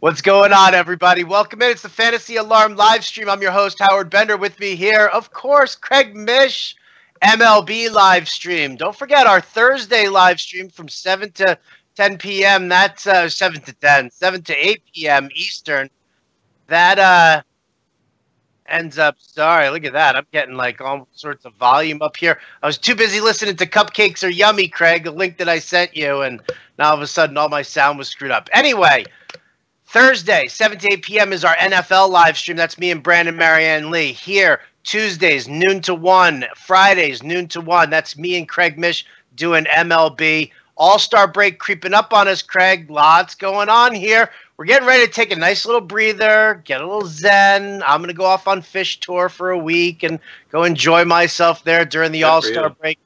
What's going on, everybody? Welcome in. It's the Fantasy Alarm live stream. I'm your host, Howard Bender. With me here, of course, Craig Mish, MLB live stream. Don't forget our Thursday live stream from 7 to 10 p.m. That's 7 to 10, 7 to 8 p.m. Eastern. That ends up, sorry, look at that. I'm getting like all sorts of volume up here. I was too busy listening to Cupcakes Are Yummy, Craig, the link that I sent you, and now all of a sudden all my sound was screwed up. Anyway, Thursday, 7 to 8 p.m. is our NFL live stream. That's me and Brandon Marianne Lee. Here, Tuesdays, noon to 1. Fridays, noon to 1. That's me and Craig Mish doing MLB. All-Star break creeping up on us, Craig. Lots going on here. We're getting ready to take a nice little breather, get a little zen. I'm going to go off on fish tour for a week and go enjoy myself there during the All-Star break.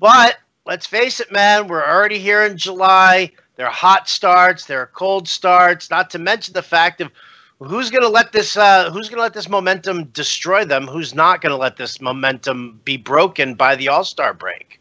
But let's face it, man, we're already here in July. There are hot starts, there are cold starts, not to mention the fact of who's going to let this momentum destroy them, who's not going to let this momentum be broken by the All-Star break.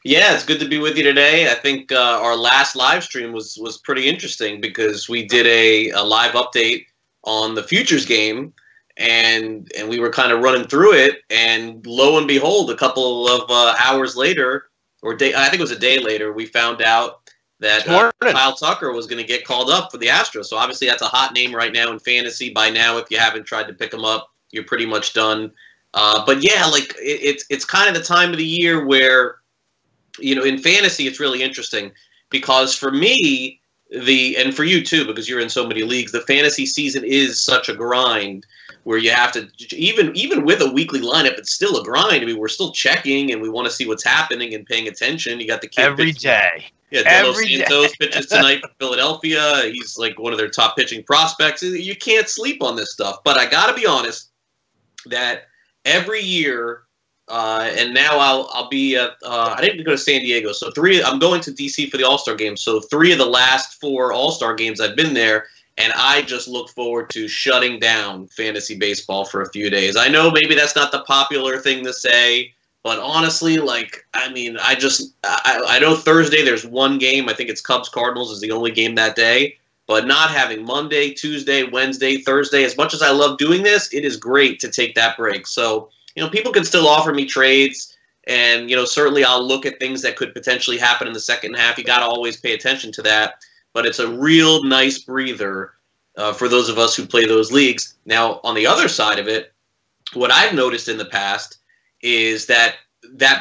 Yeah, it's good to be with you today. I think our last live stream was pretty interesting because we did a live update on the Futures game, and we were kind of running through it, and lo and behold, a couple of hours later, I think it was a day later, we found out that Kyle Tucker was going to get called up for the Astros. So obviously that's a hot name right now in fantasy. By now, if you haven't tried to pick him up, you're pretty much done. But yeah, like it's kind of the time of the year where, you know, in fantasy, it's really interesting because for me, and for you too, because you're in so many leagues, the fantasy season is such a grind where you have to, even with a weekly lineup, it's still a grind. I mean, we're still checking and we want to see what's happening and paying attention. You got the kid every day. Yeah, De Los Santos pitches tonight for Philadelphia. He's like one of their top pitching prospects. You can't sleep on this stuff. But I got to be honest that every year, and now I'll be at, I didn't go to San Diego. So I'm going to D.C. for the All-Star game. So 3 of the last 4 All-Star games I've been there. And I just look forward to shutting down fantasy baseball for a few days. I know maybe that's not the popular thing to say. But honestly, like, I mean, I know Thursday there's one game. I think it's Cubs-Cardinals is the only game that day. But not having Monday, Tuesday, Wednesday, Thursday, as much as I love doing this, it is great to take that break. So, you know, people can still offer me trades. And, you know, certainly I'll look at things that could potentially happen in the second half. You got to always pay attention to that. But it's a real nice breather for those of us who play those leagues. Now, on the other side of it, what I've noticed in the past is that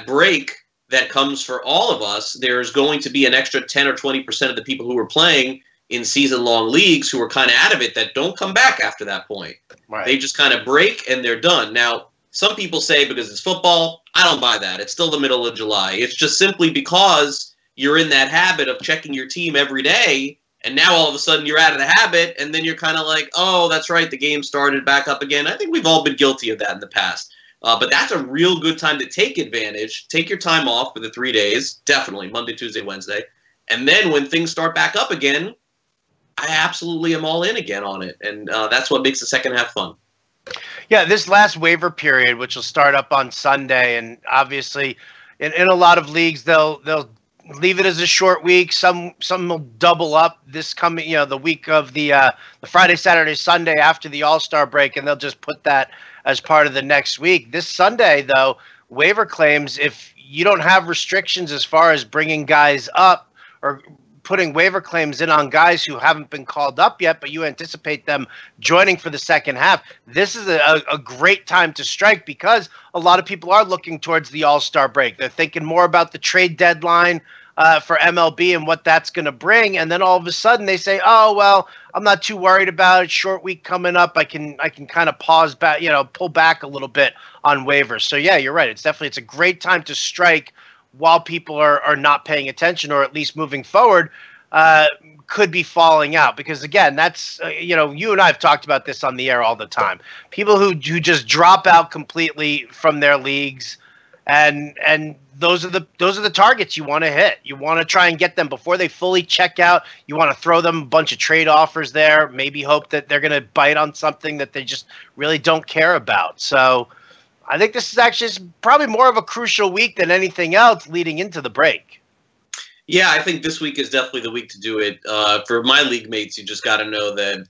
break that comes for all of us, there's going to be an extra 10 or 20% of the people who are playing in season-long leagues who are kind of out of it that don't come back after that point. Right. They just kind of break and they're done. Now, some people say because it's football, I don't buy that. It's still the middle of July. It's just simply because you're in that habit of checking your team every day, and now all of a sudden you're out of the habit, and then you're kind of like, oh, that's right, the game started back up again. I think we've all been guilty of that in the past. But that's a real good time to take advantage. Take your time off for the 3 days, definitely, Monday, Tuesday, Wednesday. And then when things start back up again, I absolutely am all in again on it. And that's what makes the second half fun. Yeah, this last waiver period, which will start up on Sunday, and obviously in a lot of leagues, they'll leave it as a short week. Some will double up this coming, you know, the week of the Friday, Saturday, Sunday after the All-Star break, and they'll just put that as part of the next week. This Sunday, though, waiver claims, if you don't have restrictions as far as bringing guys up or putting waiver claims in on guys who haven't been called up yet, but you anticipate them joining for the second half, this is a great time to strike because a lot of people are looking towards the All-Star break. They're thinking more about the trade deadline for MLB and what that's going to bring. And then all of a sudden they say, oh, well, I'm not too worried about it. Short week coming up. I can kind of pause back, you know, pull back a little bit on waivers. So yeah, you're right. It's a great time to strike while people are not paying attention, or at least moving forward, could be falling out. Because again, that's, you know, you and I have talked about this on the air all the time. People who just drop out completely from their leagues, and those are the targets you want to hit. You want to try and get them before they fully check out. You want to throw them a bunch of trade offers there, maybe hope that they're going to bite on something that they just really don't care about. So I think this is actually probably more of a crucial week than anything else leading into the break. Yeah, I think this week is definitely the week to do it. For my league mates, you just got to know that,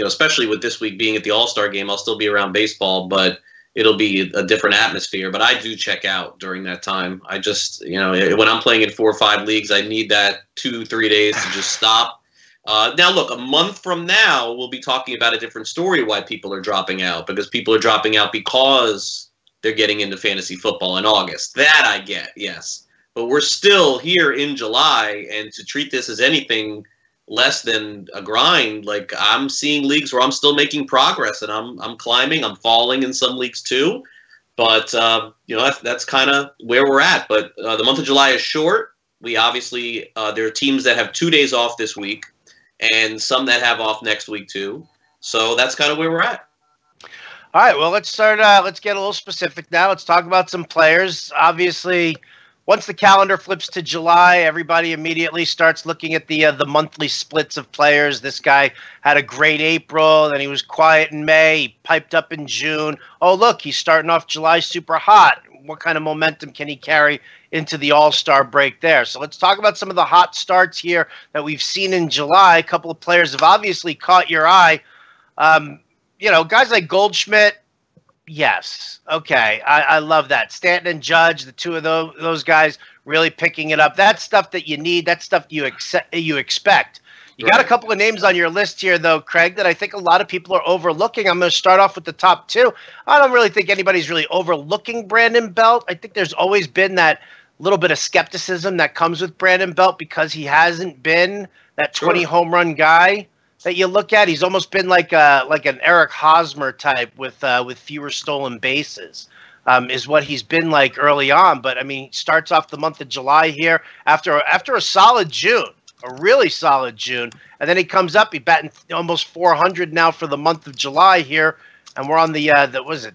especially with this week being at the All-Star game, I'll still be around baseball, but it'll be a different atmosphere. But I do check out during that time. I just, when I'm playing in 4 or 5 leagues, I need that 2-3 days to just stop. Now, look, a month from now, we'll be talking about a different story why people are dropping out, because people are dropping out because they're getting into fantasy football in August. That I get, yes. But we're still here in July, and to treat this as anything less than a grind, like I'm seeing leagues where I'm still making progress, and I'm climbing, I'm falling in some leagues too. But, that's kind of where we're at. But the month of July is short. We obviously, there are teams that have 2 days off this week, and some that have off next week too. So that's kind of where we're at. All right, well, let's start. Let's get a little specific now. Let's talk about some players. Obviously, once the calendar flips to July, everybody immediately starts looking at the monthly splits of players. This guy had a great April, then he was quiet in May, he piped up in June. Oh, look, he's starting off July super hot. What kind of momentum can he carry into the All-Star break there? So let's talk about some of the hot starts here that we've seen in July. A couple of players have obviously caught your eye. Guys like Goldschmidt, yes. Okay, I love that. Stanton and Judge, the two of those guys really picking it up. That's stuff that you need. That's stuff you expect. You got a couple of names on your list here, though, Craig, that I think a lot of people are overlooking. I'm going to start off with the top 2. I don't really think anybody's really overlooking Brandon Belt. I think there's always been that little bit of skepticism that comes with Brandon Belt because he hasn't been that 20 home run guy that you look at. He's almost been like an Eric Hosmer type with fewer stolen bases. Is what he's been like early on. But, I mean, he starts off the month of July here after a solid June. A really solid June, and then he comes up. He batting almost 400 now for the month of July here, and we're on the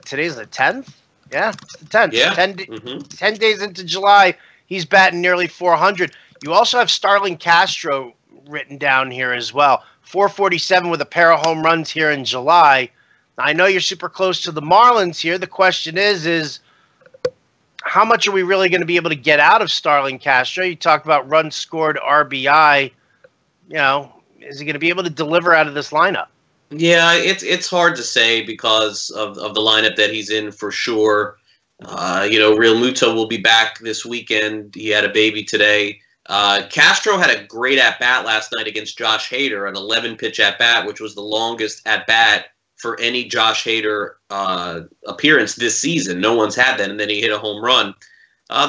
today's the 10th? Yeah, it's the 10th. Yeah. 10 days into July, he's batting nearly 400. You also have Starlin Castro written down here as well. 447 with a pair of home runs here in July. Now, I know you're super close to the Marlins here. The question is how much are we really going to be able to get out of Starlin Castro? You talk about runs scored, RBI. Is he going to be able to deliver out of this lineup? Yeah, it's hard to say because of the lineup that he's in for sure. Real Muto will be back this weekend. He had a baby today. Castro had a great at-bat last night against Josh Hader, an 11-pitch at-bat, which was the longest at-bat for any Josh Hader appearance this season. No one's had that, and then he hit a home run.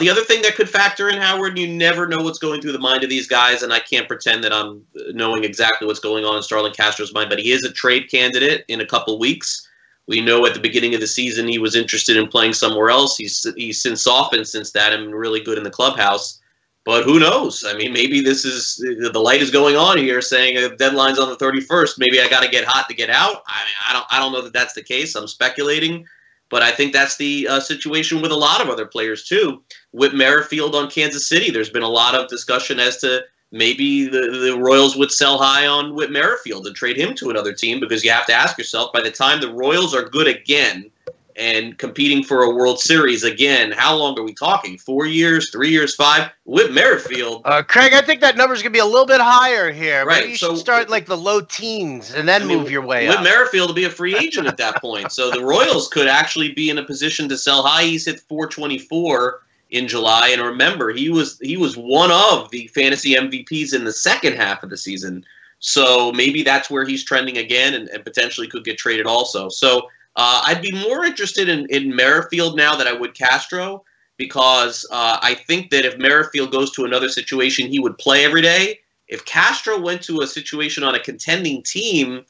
The other thing that could factor in, Howard, you never know what's going through the mind of these guys, and I can't pretend that I'm knowing exactly what's going on in Starlin Castro's mind, but he is a trade candidate in a couple weeks. We know at the beginning of the season he was interested in playing somewhere else. He's since softened since that and really good in the clubhouse. But who knows? I mean, maybe this is the light is going on here, saying a deadline's on the 31st. Maybe I got to get hot to get out. I don't know that that's the case. I'm speculating, but I think that's the situation with a lot of other players too. Whit Merrifield on Kansas City, there's been a lot of discussion as to maybe the Royals would sell high on Whit Merrifield and trade him to another team, because you have to ask yourself, by the time the Royals are good again and competing for a World Series again, how long are we talking? 4 years, 3 years, 5? Whit Merrifield. Craig, I think that number's going to be a little bit higher here. Right. Maybe you should start like the low teens and then move your way up. Whit Merrifield will be a free agent at that point. So the Royals could actually be in a position to sell high. He's hit 424 in July. And remember, he was one of the fantasy MVPs in the second half of the season. So maybe that's where he's trending again and potentially could get traded also. So I'd be more interested in Merrifield now than I would Castro, because I think that if Merrifield goes to another situation, he would play every day. If Castro went to a situation on a contending team,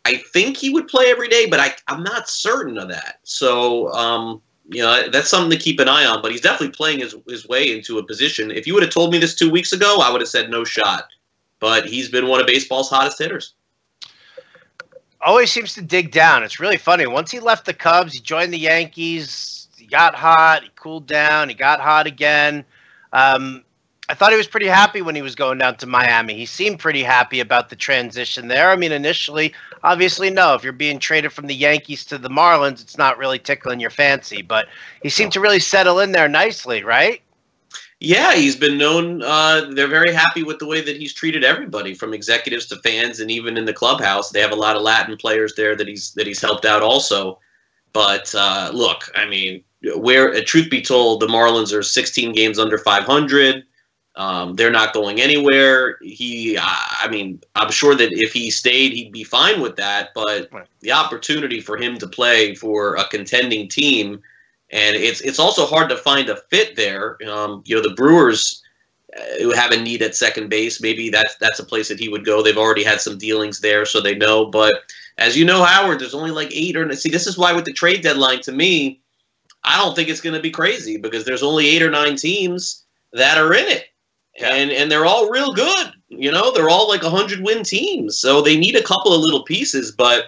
I think he would play every day, but I'm not certain of that. So, that's something to keep an eye on, but he's definitely playing his way into a position. If you would have told me this 2 weeks ago, I would have said no shot, but he's been one of baseball's hottest hitters. Always seems to dig down. It's really funny. Once he left the Cubs, he joined the Yankees. He got hot. He cooled down. He got hot again. I thought he was pretty happy when he was going down to Miami. He seemed pretty happy about the transition there. I mean, initially, obviously, no. If you're being traded from the Yankees to the Marlins, it's not really tickling your fancy. But he seemed to really settle in there nicely, right? Yeah, he's been known. They're very happy with the way that he's treated everybody, from executives to fans, and even in the clubhouse. They have a lot of Latin players there that he's helped out also. But look, I mean, truth be told, the Marlins are 16 games under 500. They're not going anywhere. I mean, I'm sure that if he stayed, he'd be fine with that. But the opportunity for him to play for a contending team, and it's also hard to find a fit there. The Brewers who have a need at second base, maybe that's a place that he would go. They've already had some dealings there, so they know. But as you know, Howard, there's only like 8 or see. This is why with the trade deadline, to me, I don't think it's going to be crazy because there's only 8 or 9 teams that are in it. Yeah. And they're all real good. They're all like 100-win teams. So they need a couple of little pieces. But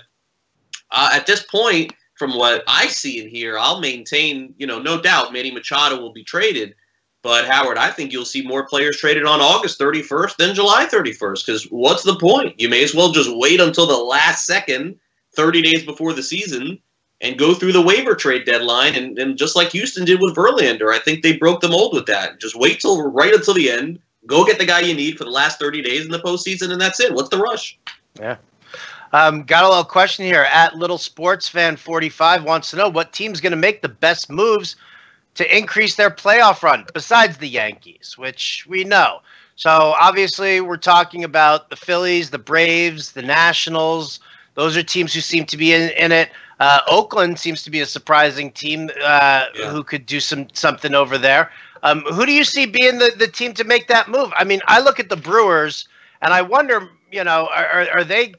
at this point, from what I see and hear, I'll maintain, no doubt Manny Machado will be traded. But, Howard, I think you'll see more players traded on August 31st than July 31st. Because what's the point? You may as well just wait until the last second, 30 days before the season, and go through the waiver trade deadline, and just like Houston did with Verlander, I think they broke the mold with that. Just wait right until the end, go get the guy you need for the last 30 days in the postseason, and that's it. What's the rush? Yeah. Got a little question here. At Little Sports Fan 45 wants to know what team's going to make the best moves to increase their playoff run besides the Yankees, which we know. So obviously we're talking about the Phillies, the Braves, the Nationals. Those are teams who seem to be in it. Oakland seems to be a surprising team who could do something over there. Who do you see being the team to make that move? I mean, I look at the Brewers and I wonder, are they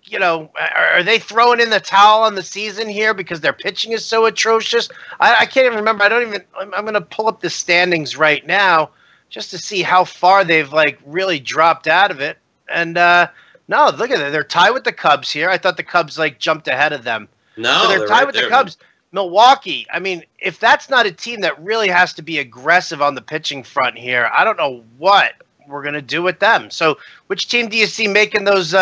throwing in the towel on the season here because their pitching is so atrocious? I can't even remember. I'm going to pull up the standings right now just to see how far they've really dropped out of it. And no, look at it. They're tied with the Cubs here. I thought the Cubs jumped ahead of them. No, so they're tied with the Cubs. Milwaukee, I mean, if that's not a team that really has to be aggressive on the pitching front here, I don't know what we're going to do with them. So which team do you see making those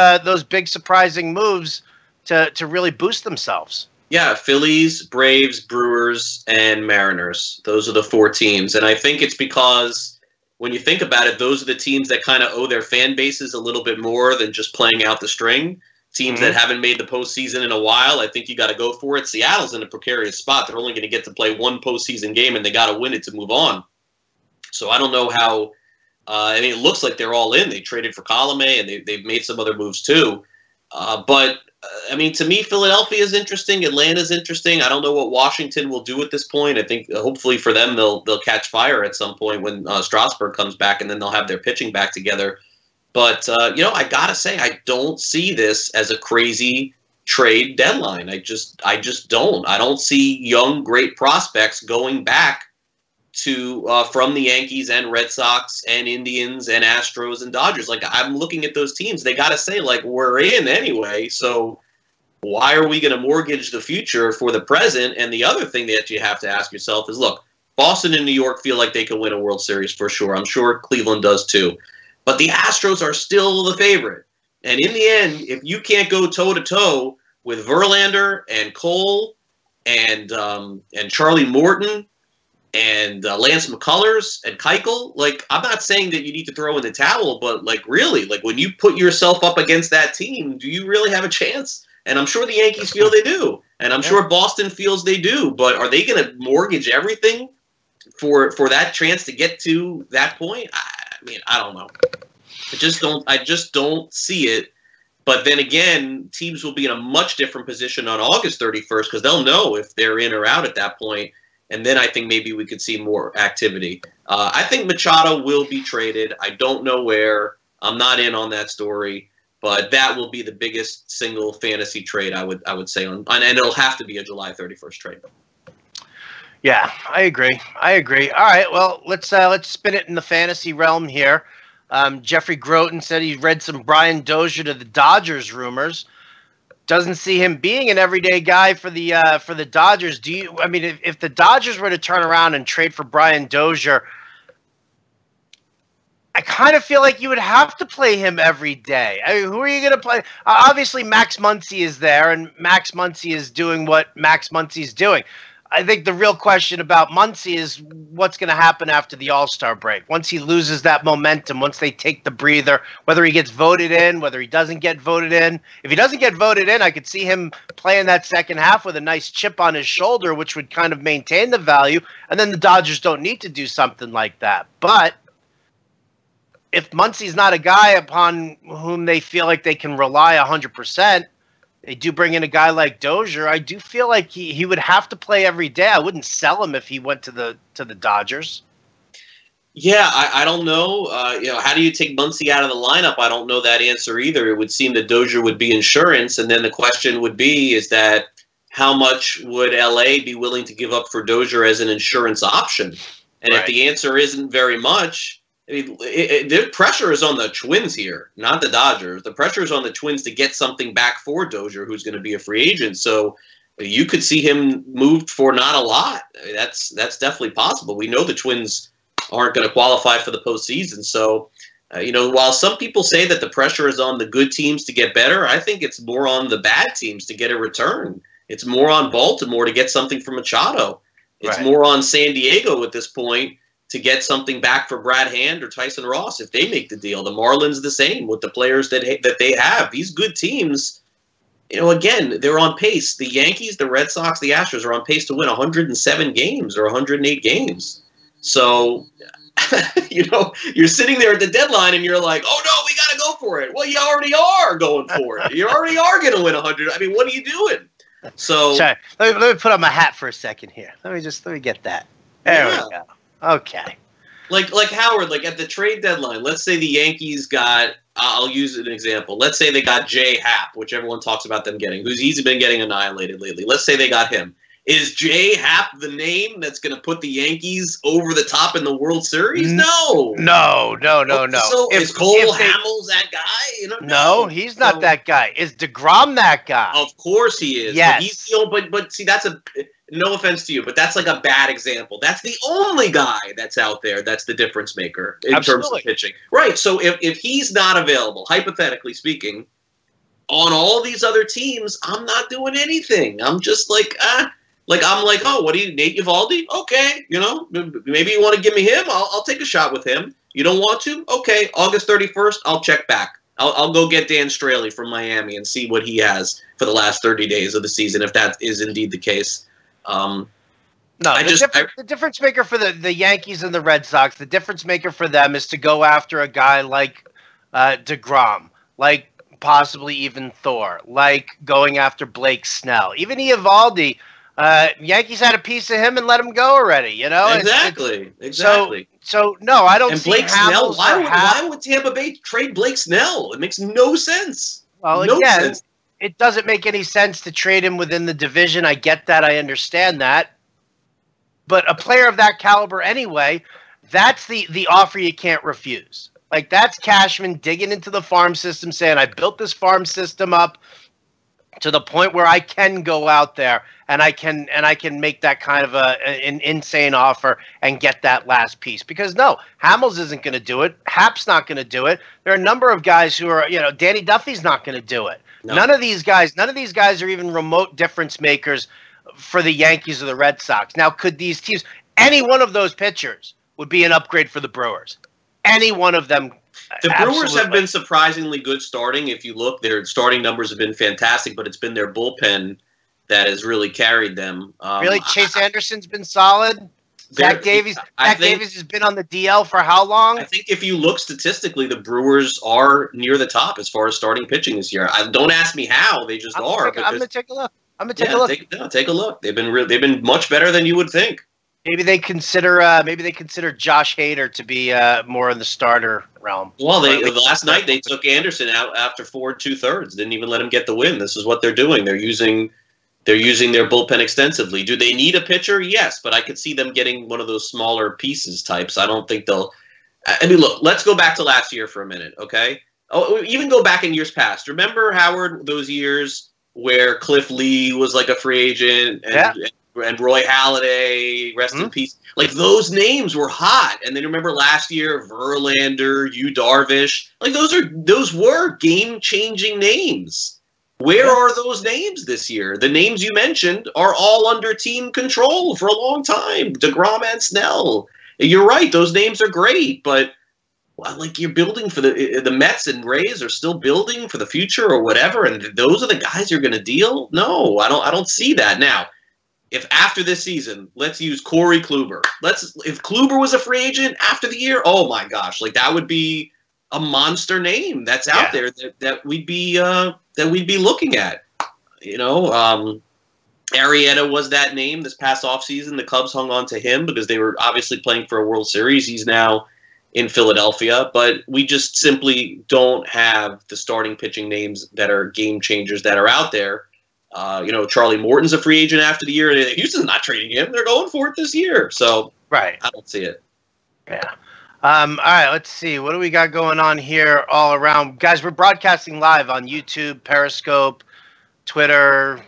big surprising moves to really boost themselves? Yeah, Phillies, Braves, Brewers, and Mariners. Those are the 4 teams. And I think it's because when you think about it, those are the teams that kind of owe their fan bases a little bit more than just playing out the string. Teams that haven't made the postseason in a while, I think you got to go for it. Seattle's in a precarious spot. They're only going to get to play 1 postseason game, and they got to win it to move on. So I don't know how. I mean, it looks like they're all in. They traded for Colomé, and they've made some other moves too. But I mean, to me, Philadelphia is interesting. Atlanta's interesting. I don't know what Washington will do at this point. I think hopefully for them, they'll catch fire at some point when Strasburg comes back, and then they'll have their pitching back together. But, I got to say, I don't see this as a crazy trade deadline. I just don't. I don't see young, great prospects going back to from the Yankees and Red Sox and Indians and Astros and Dodgers. I'm looking at those teams. They got to say, we're in anyway. So why are we going to mortgage the future for the present? And the other thing that you have to ask yourself is, look, Boston and New York feel like they can win a World Series for sure. I'm sure Cleveland does too. But the Astros are still the favorite. And in the end, if you can't go toe-to-toe with Verlander and Cole and Charlie Morton and Lance McCullers and Keuchel, I'm not saying that you need to throw in the towel, but, really, when you put yourself up against that team, do you really have a chance? And I'm sure the Yankees feel they do. And I'm sure Boston feels they do. But are they going to mortgage everything for that chance to get to that point? I mean, I don't know. I just don't see it. But then again, teams will be in a much different position on August 31st because they'll know if they're in or out at that point. And then I think maybe we could see more activity. I think Machado will be traded. I don't know where. I'm not in on that story. But that will be the biggest single fantasy trade I would say and it'll have to be a July 31st trade. Yeah, I agree. All right, well, let's spin it in the fantasy realm here. Jeffrey Groten said he read some Brian Dozier to the Dodgers rumors. Doesn't see him being an everyday guy for the Dodgers. If the Dodgers were to turn around and trade for Brian Dozier, I kind of feel like you would have to play him every day. I mean, who are you going to play? Obviously, Max Muncy is there, and Max Muncy is doing what Max Muncy is doing. I think the real question about Muncy is what's going to happen after the All-Star break. Once he loses that momentum, once they take the breather, whether he gets voted in, whether he doesn't get voted in. If he doesn't get voted in, I could see him playing that second half with a nice chip on his shoulder, which would kind of maintain the value. And then the Dodgers don't need to do something like that. But if Muncy's not a guy upon whom they feel like they can rely 100%, they do bring in a guy like Dozier. I do feel like he would have to play every day. I wouldn't sell him if he went to the Dodgers. Yeah, I don't know. How do you take Muncy out of the lineup? I don't know that answer either. It would seem that Dozier would be insurance, and then the question would be is that how much would LA be willing to give up for Dozier as an insurance option? And Right. if the answer isn't very much, I mean, the pressure is on the Twins here, not the Dodgers. The pressure is on the Twins to get something back for Dozier, who's going to be a free agent. So you could see him moved for not a lot. I mean, that's definitely possible. We know the Twins aren't going to qualify for the postseason. So, while some people say that the pressure is on the good teams to get better, I think it's more on the bad teams to get a return. It's more on Baltimore to get something from Machado. It's Right. more on San Diego at this point to get something back for Brad Hand or Tyson Ross if they make the deal. The Marlins the same with the players that they have. These good teams, again, they're on pace. The Yankees, the Red Sox, the Astros are on pace to win 107 games or 108 games. So, you're sitting there at the deadline and you're like, oh, no, we got to go for it. Well, you already are going for it. You already are going to win 100. I mean, what are you doing? So, Sorry, let me put on my hat for a second here. Let me get that. There we go. Okay. Like Howard, like at the trade deadline, let's say the Yankees got, I'll use an example. Let's say they got Jay Happ, which everyone talks about them getting, who's easily been getting annihilated lately. Let's say they got him. Is Jay Happ the name that's going to put the Yankees over the top in the World Series? No. No. So is Cole Hamels that guy? No, he's not that guy. Is DeGrom that guy? Of course he is. Yes. But see, that's no offense to you, but that's like a bad example. That's the only guy that's out there that's the difference maker in terms of pitching. Right. So if he's not available, hypothetically speaking, on all these other teams, I'm not doing anything. I'm just like, oh, what do you, Nate Eovaldi? Okay, maybe you want to give me him. I'll take a shot with him. You don't want to? Okay, August 31st, I'll check back. I'll go get Dan Straley from Miami and see what he has for the last 30 days of the season, if that is indeed the case. The difference maker for the Yankees and the Red Sox, the difference maker for them is to go after a guy like DeGrom, like possibly even Thor, like going after Blake Snell, even Eovaldi. Yankees had a piece of him and let him go already, Exactly. So no, I don't. And see Blake Snell. Why would Tampa Bay trade Blake Snell? It makes no sense. Well, again, it doesn't make any sense to trade him within the division. I get that. I understand that. But a player of that caliber, anyway, that's the offer you can't refuse. Like that's Cashman digging into the farm system, saying, "I built this farm system up to the point where I can go out there and I can make that kind of an insane offer and get that last piece." Because no, Hamels isn't going to do it. Happ's not going to do it. There are a number of guys who are, Danny Duffy's not going to do it. No. None of these guys are even remote difference makers for the Yankees or the Red Sox. Now, could these teams, any one of those pitchers would be an upgrade for the Brewers. Any one of them. The Brewers have been surprisingly good starting. If you look, their starting numbers have been fantastic, but it's been their bullpen that has really carried them. Really? Chase Anderson's been solid? Zach Davies has been on the DL for how long? I think if you look statistically, the Brewers are near the top as far as starting pitching this year. Don't ask me how; they just are. I'm going to take a look. Take a look. They've been much better than you would think. Maybe they consider Josh Hader to be more in the starter realm. Well, last night they took Anderson out after 4 2/3. Didn't even let him get the win. This is what they're doing. They're using their bullpen extensively. Do they need a pitcher? Yes, but I could see them getting one of those smaller pieces types. I don't think they'll. I mean, look. Let's go back to last year for a minute, okay? Oh, even go back in years past. Remember, Howard, those years where Cliff Lee was like a free agent and Roy Halladay, rest in peace. Like those names were hot. And then remember last year, Verlander, Yu Darvish. Like those were game-changing names. Where are those names this year? The names you mentioned are all under team control for a long time. DeGrom and Snell. You're right; those names are great, but like you're building for the Mets and Rays are still building for the future or whatever, and those are the guys you're going to deal. No, I don't see that now. If after this season, let's use Corey Kluber. If Kluber was a free agent after the year, oh my gosh, like that would be a monster name that's out there that we'd be looking at. Arrieta was that name this past offseason. The Cubs hung on to him because they were obviously playing for a World Series. He's now in Philadelphia, but we just simply don't have the starting pitching names that are game changers that are out there. Charlie Morton's a free agent after the year. Houston's not trading him. They're going for it this year. So right. I don't see it. Yeah. All right, let's see. What do we got going on here all around? Guys, we're broadcasting live on YouTube, Periscope, Twitter,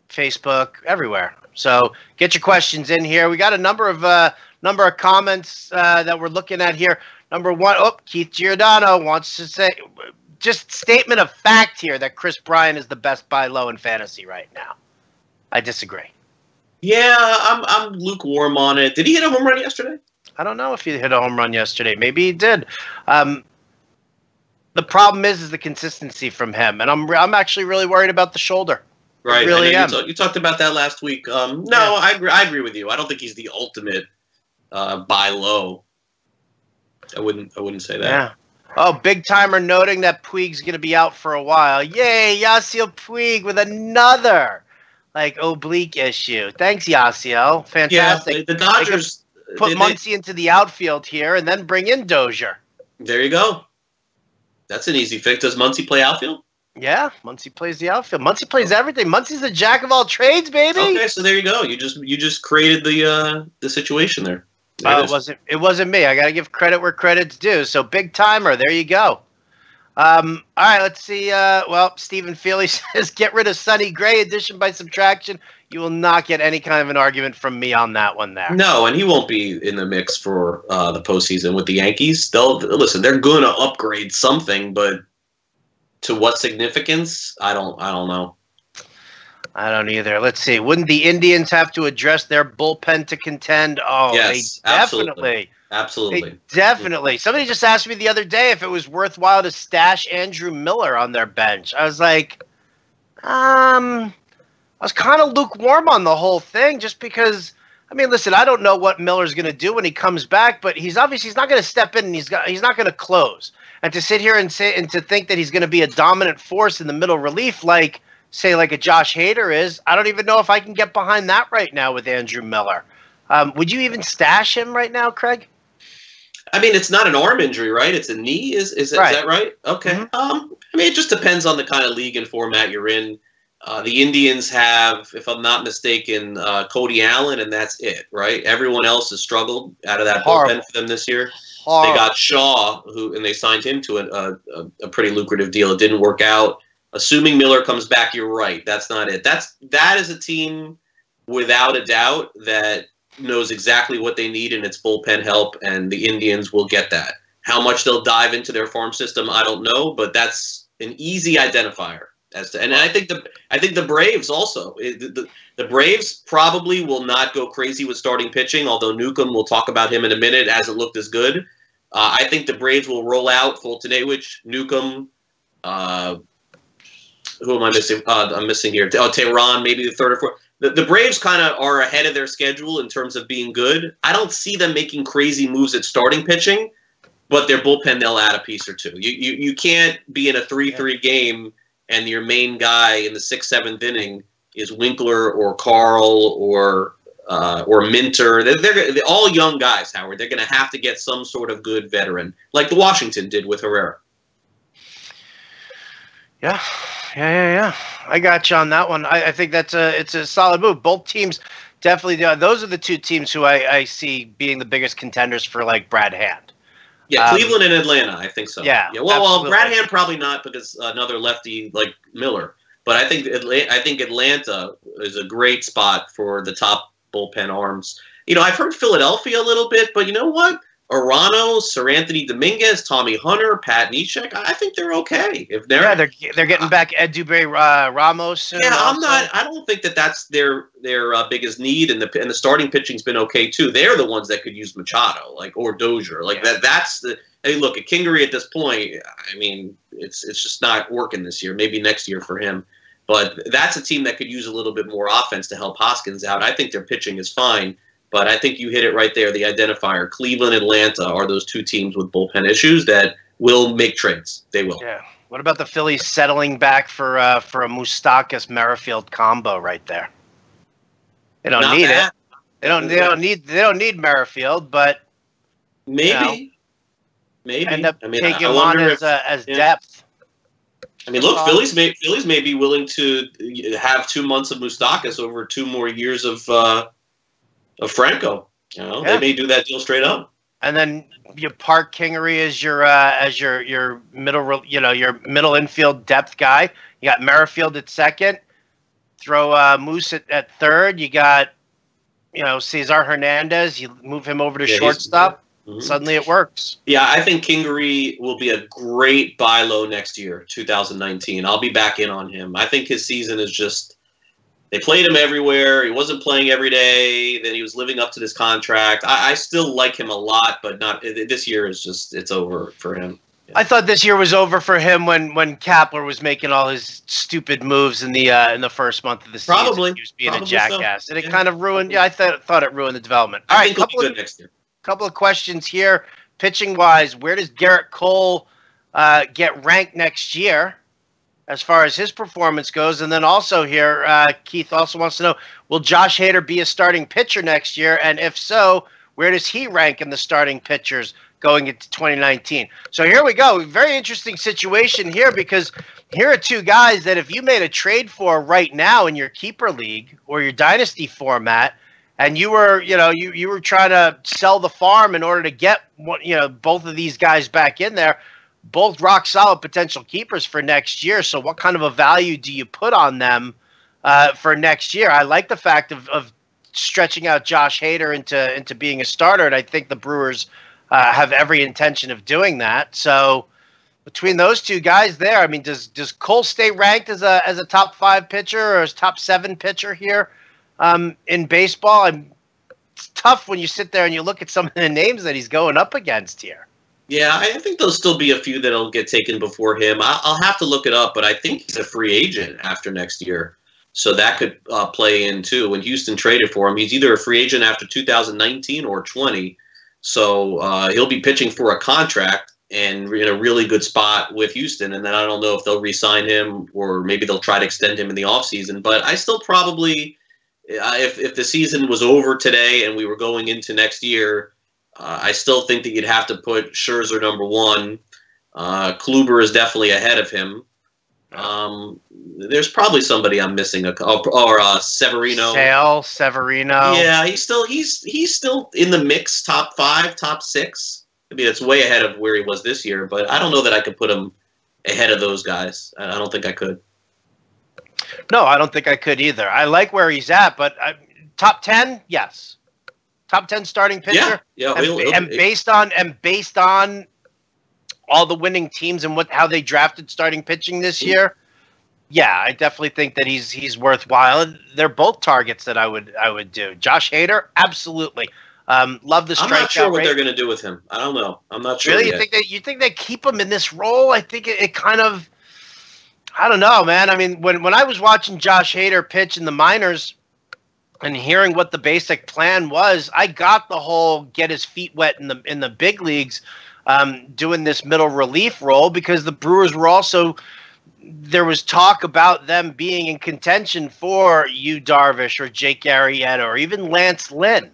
Facebook, everywhere. So get your questions in here. We got a number of comments that we're looking at here. Number one, Keith Giordano wants to say, just statement of fact here that Chris Bryant is the best buy low in fantasy right now. I disagree. Yeah, I'm lukewarm on it. Did he hit a home run yesterday? I don't know if he hit a home run yesterday. Maybe he did. The problem is the consistency from him, and I'm actually really worried about the shoulder. Right. I really am. You talked about that last week. I agree with you. I don't think he's the ultimate buy low. I wouldn't say that. Yeah. Oh, big timer noting that Puig's going to be out for a while. Yay, Yasiel Puig with another oblique issue. Thanks, Yasiel. Fantastic. Yeah, the Dodgers put Muncy into the outfield here and then bring in Dozier. There you go. That's an easy fix. Does Muncy play outfield? Yeah, Muncy plays the outfield. Muncy plays everything. Muncy's the jack of all trades, baby. Okay, so there you go. You just created the situation there. It wasn't me. I got to give credit where credit's due. So big timer. There you go. All right, let's see. Stephen Feely says, get rid of Sonny Gray, addition by subtraction. You will not get any kind of an argument from me on that one there. No, and he won't be in the mix for the postseason with the Yankees. They're going to upgrade something, but to what significance? I don't know. I don't either. Let's see. Wouldn't the Indians have to address their bullpen to contend? Oh, yes, they definitely. Absolutely. They definitely. Somebody just asked me the other day if it was worthwhile to stash Andrew Miller on their bench. I was like, I was kind of lukewarm on the whole thing just because, listen, I don't know what Miller's going to do when he comes back, but he's not going to step in and he's not going to close. And to sit here and to think that he's going to be a dominant force in the middle relief like a Josh Hader is, I don't even know if I can get behind that right now with Andrew Miller. Would you even stash him right now, Craig? It's not an arm injury, right? It's a knee. Is that right? Okay. Mm-hmm. It just depends on the kind of league and format you're in. The Indians have, if I'm not mistaken, Cody Allen, and that's it, right? Everyone else has struggled out of that bullpen for them this year. Horrible. They got Shaw, and they signed him to a pretty lucrative deal. It didn't work out. Assuming Miller comes back, you're right. That's not it. That is a team without a doubt that knows exactly what they need in its bullpen help, and the Indians will get that. How much they'll dive into their farm system, I don't know, but that's an easy identifier. And I think the Braves also. The Braves probably will not go crazy with starting pitching, although Newcomb, we'll talk about him in a minute, hasn't looked as good. I think the Braves will roll out Foltynewicz, Newcomb. Who am I missing? I'm missing here. Tehran, maybe the third or fourth. The Braves kind of are ahead of their schedule in terms of being good. I don't see them making crazy moves at starting pitching, but their bullpen, they'll add a piece or two. You can't be in a 3-3 game and your main guy in the 6th, 7th inning is Winkler or Carl or Minter. They're all young guys, Howard. They're going to have to get some sort of good veteran, like the Washington did with Herrera. Yeah. I got you on that one. I think it's a solid move. Both teams definitely do. Those are the two teams who I see being the biggest contenders for Brad Hand. Yeah, Cleveland and Atlanta, I think so. Yeah. Well, Brad Hand probably not because another lefty like Miller. But I think Atlanta is a great spot for the top bullpen arms. I've heard Philadelphia a little bit, but you know what? Arano, Sir Anthony Dominguez, Tommy Hunter, Pat Neshek, I think they're okay. If they're getting back Ed Dubé Ramos soon. Yeah, also. I don't think that's their biggest need, and the starting pitching's been okay too. They're the ones that could use Machado, or Dozier, That's the. Hey, look, at Kingery at this point, I mean, it's just not working this year. Maybe next year for him, but that's a team that could use a little bit more offense to help Hoskins out. I think their pitching is fine, but I think you hit it right there. The identifier: Cleveland, Atlanta are those two teams with bullpen issues that will make trades. They will. Yeah. What about the Phillies settling back for a Moustakas Merrifield combo right there? They don't need it. They don't need Merrifield, but maybe. End up taking him on as depth. I mean, look, Phillies may be willing to have 2 months of Moustakas over 2 more years of Franco. They may do that deal straight up. And then you park Kingery as your middle, your middle infield depth guy. You got Merrifield at second. Throw Moose at third. You got Cesar Hernandez. You move him over to shortstop. Mm-hmm. Suddenly it works. Yeah, I think Kingery will be a great buy low next year, 2019. I'll be back in on him. I think his season is just – they played him everywhere. He wasn't playing every day. Then he was living up to this contract. I still like him a lot, but not – this year is just – it's over for him. Yeah. I thought this year was over for him when Kapler was making all his stupid moves in the first month of the season. Probably. He was being a jackass. So. And it kind of ruined – I thought it ruined the development. I think he'll be good next year. Couple of questions here. Pitching wise, where does Garrett Cole get ranked next year as far as his performance goes? And then also here, Keith also wants to know, will Josh Hader be a starting pitcher next year? And if so, where does he rank in the starting pitchers going into 2019? So here we go. Very interesting situation here, because here are two guys that if you made a trade for right now in your keeper league or your dynasty format, and you were, you were trying to sell the farm in order to get both of these guys back in there, both rock solid potential keepers for next year. So what kind of a value do you put on them for next year? I like the fact of stretching out Josh Hader into being a starter, and I think the Brewers have every intention of doing that. So between those two guys there, I mean, does Cole stay ranked as a top 5 pitcher or as top 7 pitcher here? In baseball, it's tough when you sit there and you look at some of the names that he's going up against here. Yeah, I think there'll still be a few that'll get taken before him. I'll have to look it up, but I think he's a free agent after next year. So that could play in too. When Houston traded for him, he's either a free agent after 2019 or 20. So he'll be pitching for a contract and in a really good spot with Houston. And then I don't know if they'll re-sign him or maybe they'll try to extend him in the offseason. But I still probably... If the season was over today and we were going into next year, I still think that you'd have to put Scherzer number 1. Kluber is definitely ahead of him. There's probably somebody I'm missing, or Severino. Severino. Yeah, he's still in the mix, top 5, top 6. I mean, it's way ahead of where he was this year, but I don't know that I could put him ahead of those guys. I don't think I could. No, I don't think I could either. I like where he's at, but top 10, yes. Top 10 starting pitcher. Yeah. And based on all the winning teams and how they drafted starting pitching this year, yeah, I definitely think that he's worthwhile. They're both targets that I would do. Josh Hader, absolutely. Love the strikeout. I'm not sure what they're going to do with him. I don't know. I'm not sure. Really, you think they keep him in this role? I think it kind of. I don't know, man. I mean, when I was watching Josh Hader pitch in the minors and hearing what the basic plan was, I got the whole get his feet wet in the big leagues, doing this middle relief role, because the Brewers were also, there was talk about them being in contention for Yu Darvish or Jake Arrieta or even Lance Lynn.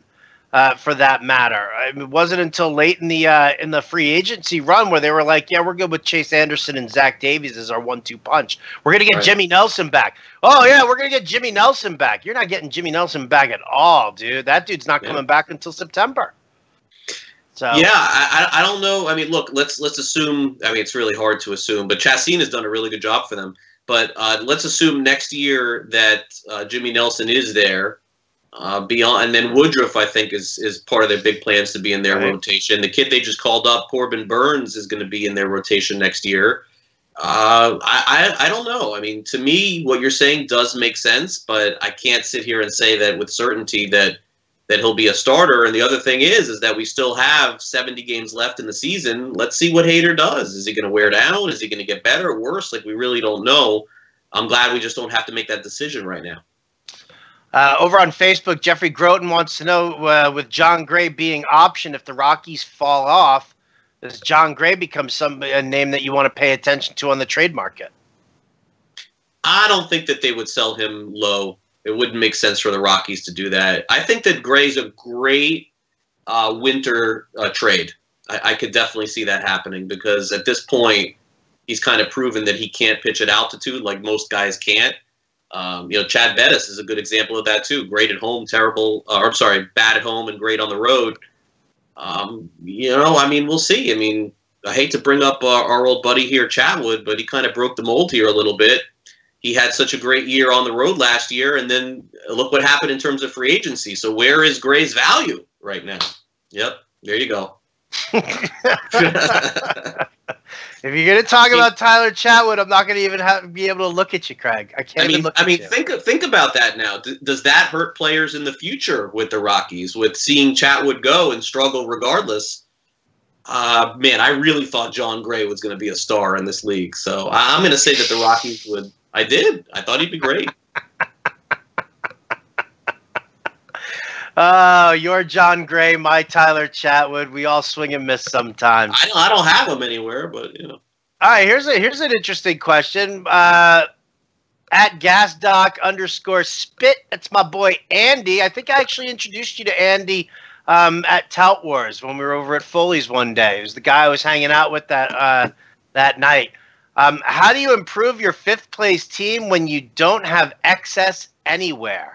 For that matter, it wasn't until late in the free agency run where they were like, "Yeah, we're good with Chase Anderson and Zach Davies as our 1-2 punch. We're gonna get Jimmy Nelson back. Oh yeah, we're gonna get Jimmy Nelson back. You're not getting Jimmy Nelson back at all, dude. That dude's not coming back until September." So yeah, I don't know. I mean, look, let's assume. I mean, it's really hard to assume, but Chastain has done a really good job for them. But let's assume next year that Jimmy Nelson is there. Beyond, and then Woodruff, I think, is part of their big plans to be in their rotation. The kid they just called up, Corbin Burns, is going to be in their rotation next year. I don't know. I mean, to me, what you're saying does make sense, but I can't sit here and say that with certainty that he'll be a starter. And the other thing is that we still have 70 games left in the season. Let's see what Hader does. Is he going to wear down? Is he going to get better or worse? Like, we really don't know. I'm glad we just don't have to make that decision right now. Over on Facebook, Jeffrey Groten wants to know, with John Gray being optioned, if the Rockies fall off, does John Gray become a name that you want to pay attention to on the trade market? I don't think that they would sell him low. It wouldn't make sense for the Rockies to do that. I think that Gray's a great winter trade. I could definitely see that happening because at this point, he's kind of proven that he can't pitch at altitude like most guys can't. Chad Bettis is a good example of that too. Great at home, bad at home and great on the road. We'll see. I mean, I hate to bring up our old buddy here, Chatwood, but he kind of broke the mold here a little bit. He had such a great year on the road last year, and then look what happened in terms of free agency. So where is Gray's value right now? Yep, there you go. If you're going to talk about Tyler Chatwood, I'm not going to even be able to look at you, Craig. I can't even look at you. Think about that now. Does that hurt players in the future with the Rockies, with seeing Chatwood go and struggle regardless? Man, I really thought John Gray was going to be a star in this league. So I'm going to say that the Rockies would. I did. I thought he'd be great. Oh, you're John Gray, my Tyler Chatwood. We all swing and miss sometimes. I don't have him anywhere, but you know. All right, here's an interesting question. At gasdoc_spit, that's my boy Andy. I think I actually introduced you to Andy at Tout Wars when we were over at Foley's one day. It was the guy I was hanging out with that night. How do you improve your fifth place team when you don't have excess anywhere?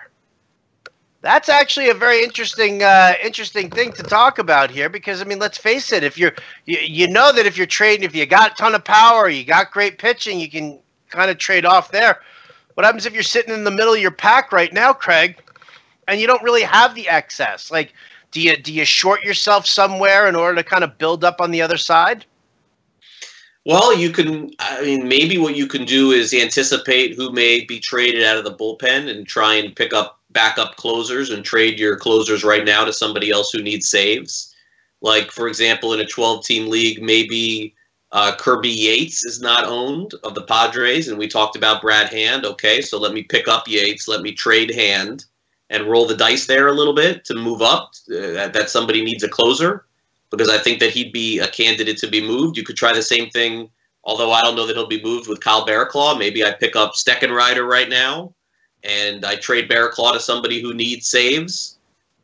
That's actually a very interesting thing to talk about here because, I mean, let's face it. If you know that if you're trading, if you got a ton of power, you got great pitching, you can kind of trade off there. What happens if you're sitting in the middle of your pack right now, Craig, and you don't really have the excess? Like, do you short yourself somewhere in order to kind of build up on the other side? Well, maybe what you can do is anticipate who may be traded out of the bullpen and try and pick up backup closers and trade your closers right now to somebody else who needs saves. Like, for example, in a 12-team league, maybe Kirby Yates is not owned of the Padres, and we talked about Brad Hand. Okay, so let me pick up Yates, let me trade Hand, and roll the dice there a little bit to move up, that somebody needs a closer, because I think that he'd be a candidate to be moved. You could try the same thing, although I don't know that he'll be moved with Kyle Barraclough. Maybe I pick up Steckenrider right now, and I trade Barraclough to somebody who needs saves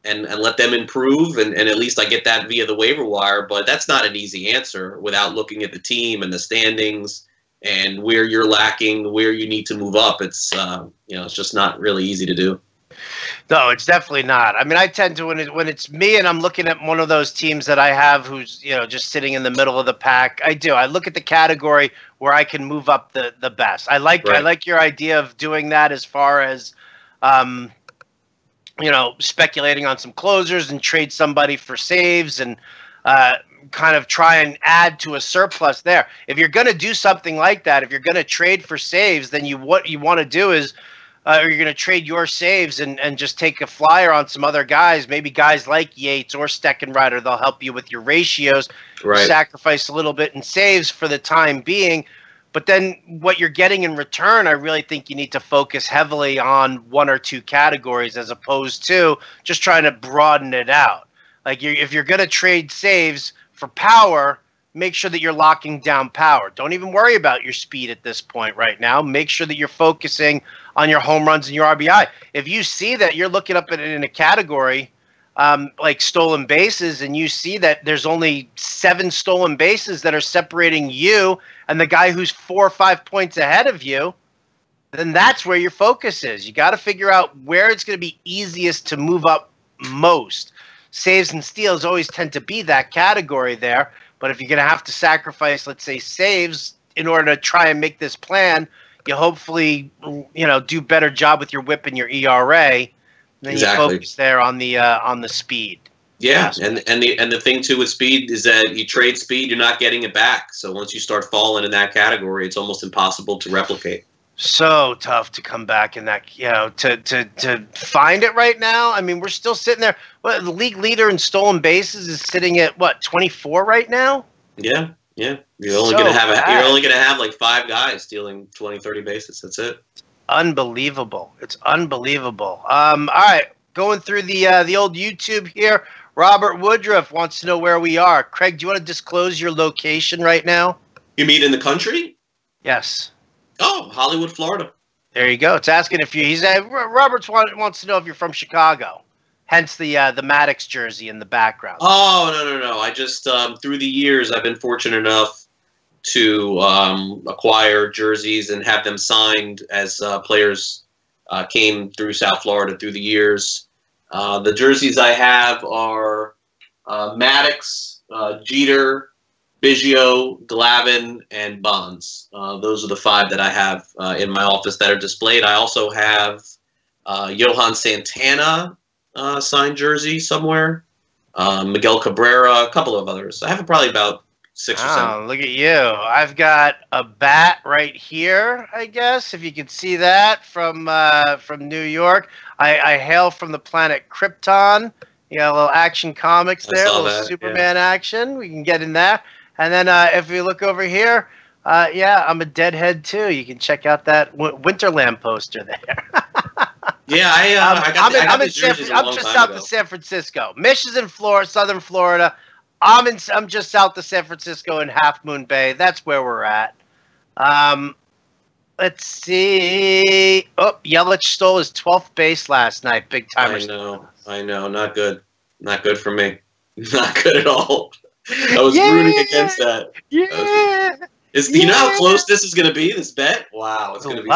and let them improve, and at least I get that via the waiver wire. But that's not an easy answer without looking at the team and the standings and where you're lacking, where you need to move up. It's it's just not really easy to do. No, it's definitely not. I mean, I tend to when it's me and I'm looking at one of those teams that I have who's just sitting in the middle of the pack. I look at the category where I can move up the best. I like your idea of doing that as far as speculating on some closers and trade somebody for saves and kind of try and add to a surplus there. If you're going to do something like that, if you're going to trade for saves, then what you want to do is or you're going to trade your saves and just take a flyer on some other guys, maybe guys like Yates or Steckenrider. They'll help you with your ratios, sacrifice a little bit in saves for the time being. But then what you're getting in return, I really think you need to focus heavily on one or two categories as opposed to just trying to broaden it out. Like if you're going to trade saves for power, make sure that you're locking down power. Don't even worry about your speed at this point right now. Make sure that you're focusing on your home runs and your RBI. If you see that you're looking up at it in a category like stolen bases and you see that there's only 7 stolen bases that are separating you and the guy who's 4 or 5 points ahead of you, then that's where your focus is. You got to figure out where it's going to be easiest to move up most. Saves and steals always tend to be that category there. But if you're going to have to sacrifice, let's say, saves in order to try and make this plan, you hopefully, do a better job with your WHIP and your ERA Then Exactly. you focus there on the speed. Yeah, and the thing too with speed is that you trade speed, you're not getting it back. So once you start falling in that category, it's almost impossible to replicate. So tough to come back in that, to find it right now. I mean, we're still sitting there. Well, the league leader in stolen bases is sitting at what, 24 right now? Yeah. You're only gonna have like 5 guys stealing 20, 30 bases. That's it. Unbelievable. It's unbelievable. All right, going through the old YouTube here. Robert Woodruff wants to know where we are. Craig, do you want to disclose your location right now? You mean in the country? Yes. Oh, Hollywood, Florida. There you go. It's asking if Roberts wants to know if you're from Chicago. Hence the Maddox jersey in the background. Oh, no. I just, through the years, I've been fortunate enough to acquire jerseys and have them signed as players came through South Florida through the years. The jerseys I have are Maddox, Jeter, Biggio, Glavine, and Bonds. Those are the 5 that I have in my office that are displayed. I also have Johan Santana signed jersey somewhere, Miguel Cabrera, a couple of others. I have probably about 6 or 7. Look at you. I've got a bat right here, I guess, if you can see that, from New York. I hail from the planet Krypton. You got a little Action Comics there, a little Superman action. We can get in there. And then if we look over here, I'm a deadhead too. You can check out that Winterland poster there. Yeah, I'm just south of San Francisco. Mission in Florida, southern Florida. I'm just south of San Francisco in Half Moon Bay. That's where we're at. Let's see. Oh, Yelich stole his 12th base last night. Big time. I know. Not good. Not good for me. Not good at all. I was rooting against that. Yeah. You know how close this is going to be, this bet? Wow. It's going to be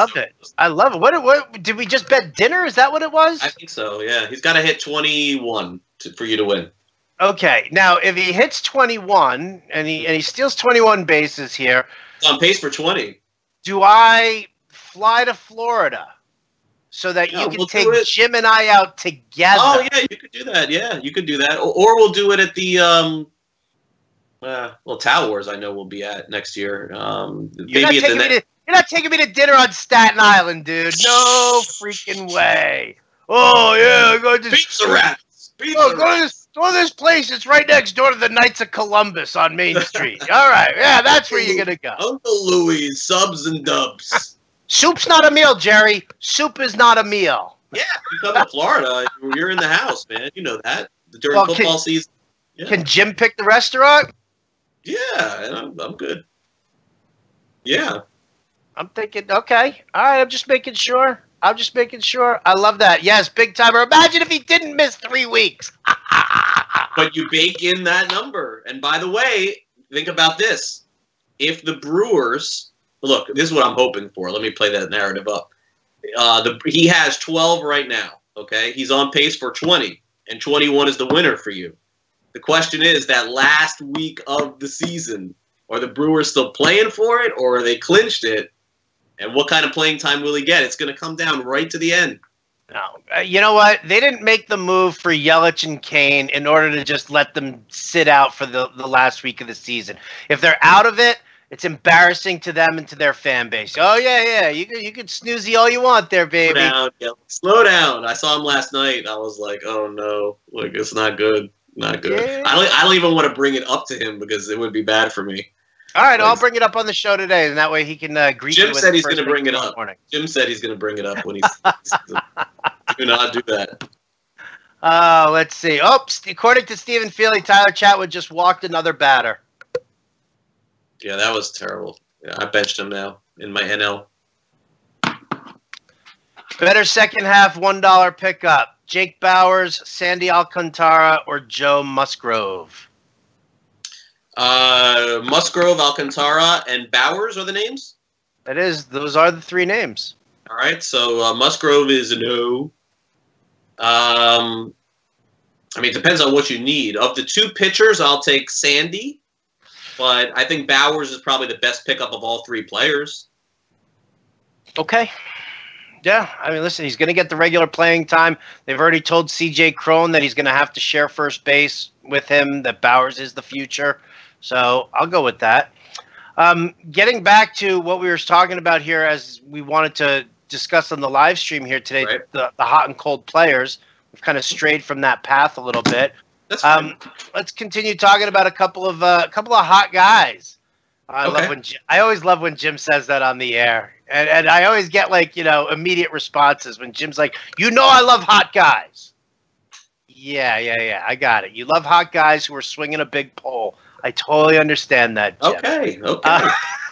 I love it. What did we just bet dinner? Is that what it was? I think so, yeah. He's got to hit 21 for you to win. Okay. Now, if he hits 21 and he steals 21 bases here. He's on pace for 20. Do I fly to Florida so that you can take Jim and I out together? Oh, yeah, you could do that. Yeah, you could do that. Or we'll do it at the Towers I know we'll be at next year. You're not taking me to dinner on Staten Island, dude. No freaking way. Oh, yeah. Go to Pizza Rats. Go to this place. It's right next door to the Knights of Columbus on Main Street. All right. Yeah, that's where you're going to go. Uncle Louie, subs and dubs. Soup's not a meal, Jerry. Soup is not a meal. Yeah, you come to Florida, you're in the house, man. You know that. During football season. Yeah. Can Jim pick the restaurant? Yeah, I'm good. Yeah. I'm thinking, okay. All right, I'm just making sure. I love that. Yes, big timer. Imagine if he didn't miss 3 weeks. But you bake in that number. And by the way, think about this. If the Brewers, look, this is what I'm hoping for. Let me play that narrative up. He has 12 right now, okay? He's on pace for 20, and 21 is the winner for you. The question is, that last week of the season, are the Brewers still playing for it, or are they clinched it? And what kind of playing time will he get? It's going to come down right to the end. No, you know what? They didn't make the move for Yelich and Kane in order to just let them sit out for the last week of the season. If they're out of it, it's embarrassing to them and to their fan base. Oh, yeah. You can snoozy all you want there, baby. Slow down. I saw him last night. I was like, oh, no. Like, it's not good. Not good. Yeah. I don't even want to bring it up to him because it would be bad for me. All right, I'll bring it up on the show today, and that way he can greet you. Jim said he's going to bring it up. Jim said he's going to bring it up when he's. Do not do that. Let's see. Oh, according to Stephen Feely, Tyler Chatwood just walked another batter. Yeah, that was terrible. Yeah, I benched him now in my NL. Better second half $1 pickup. Jake Bowers, Sandy Alcantara, or Joe Musgrove? Musgrove, Alcantara, and Bowers are the names? It is. Those are the 3 names. All right, so Musgrove is a no. I mean, it depends on what you need. Of the 2 pitchers, I'll take Sandy, but I think Bowers is probably the best pickup of all 3 players. Okay. Yeah, I mean, listen, he's going to get the regular playing time. They've already told CJ Crone that he's going to have to share first base with him, that Bowers is the future. So I'll go with that. Getting back to what we were talking about here, as we wanted to discuss on the live stream here today, Right. the hot and cold players. We've kind of strayed from that path a little bit. That's fine. Let's continue talking about a couple of hot guys. I always love when Jim says that on the air, and I always get immediate responses when Jim's like, I love hot guys. Yeah, I got it. You love hot guys who are swinging a big pole. I totally understand that, Jim. Okay.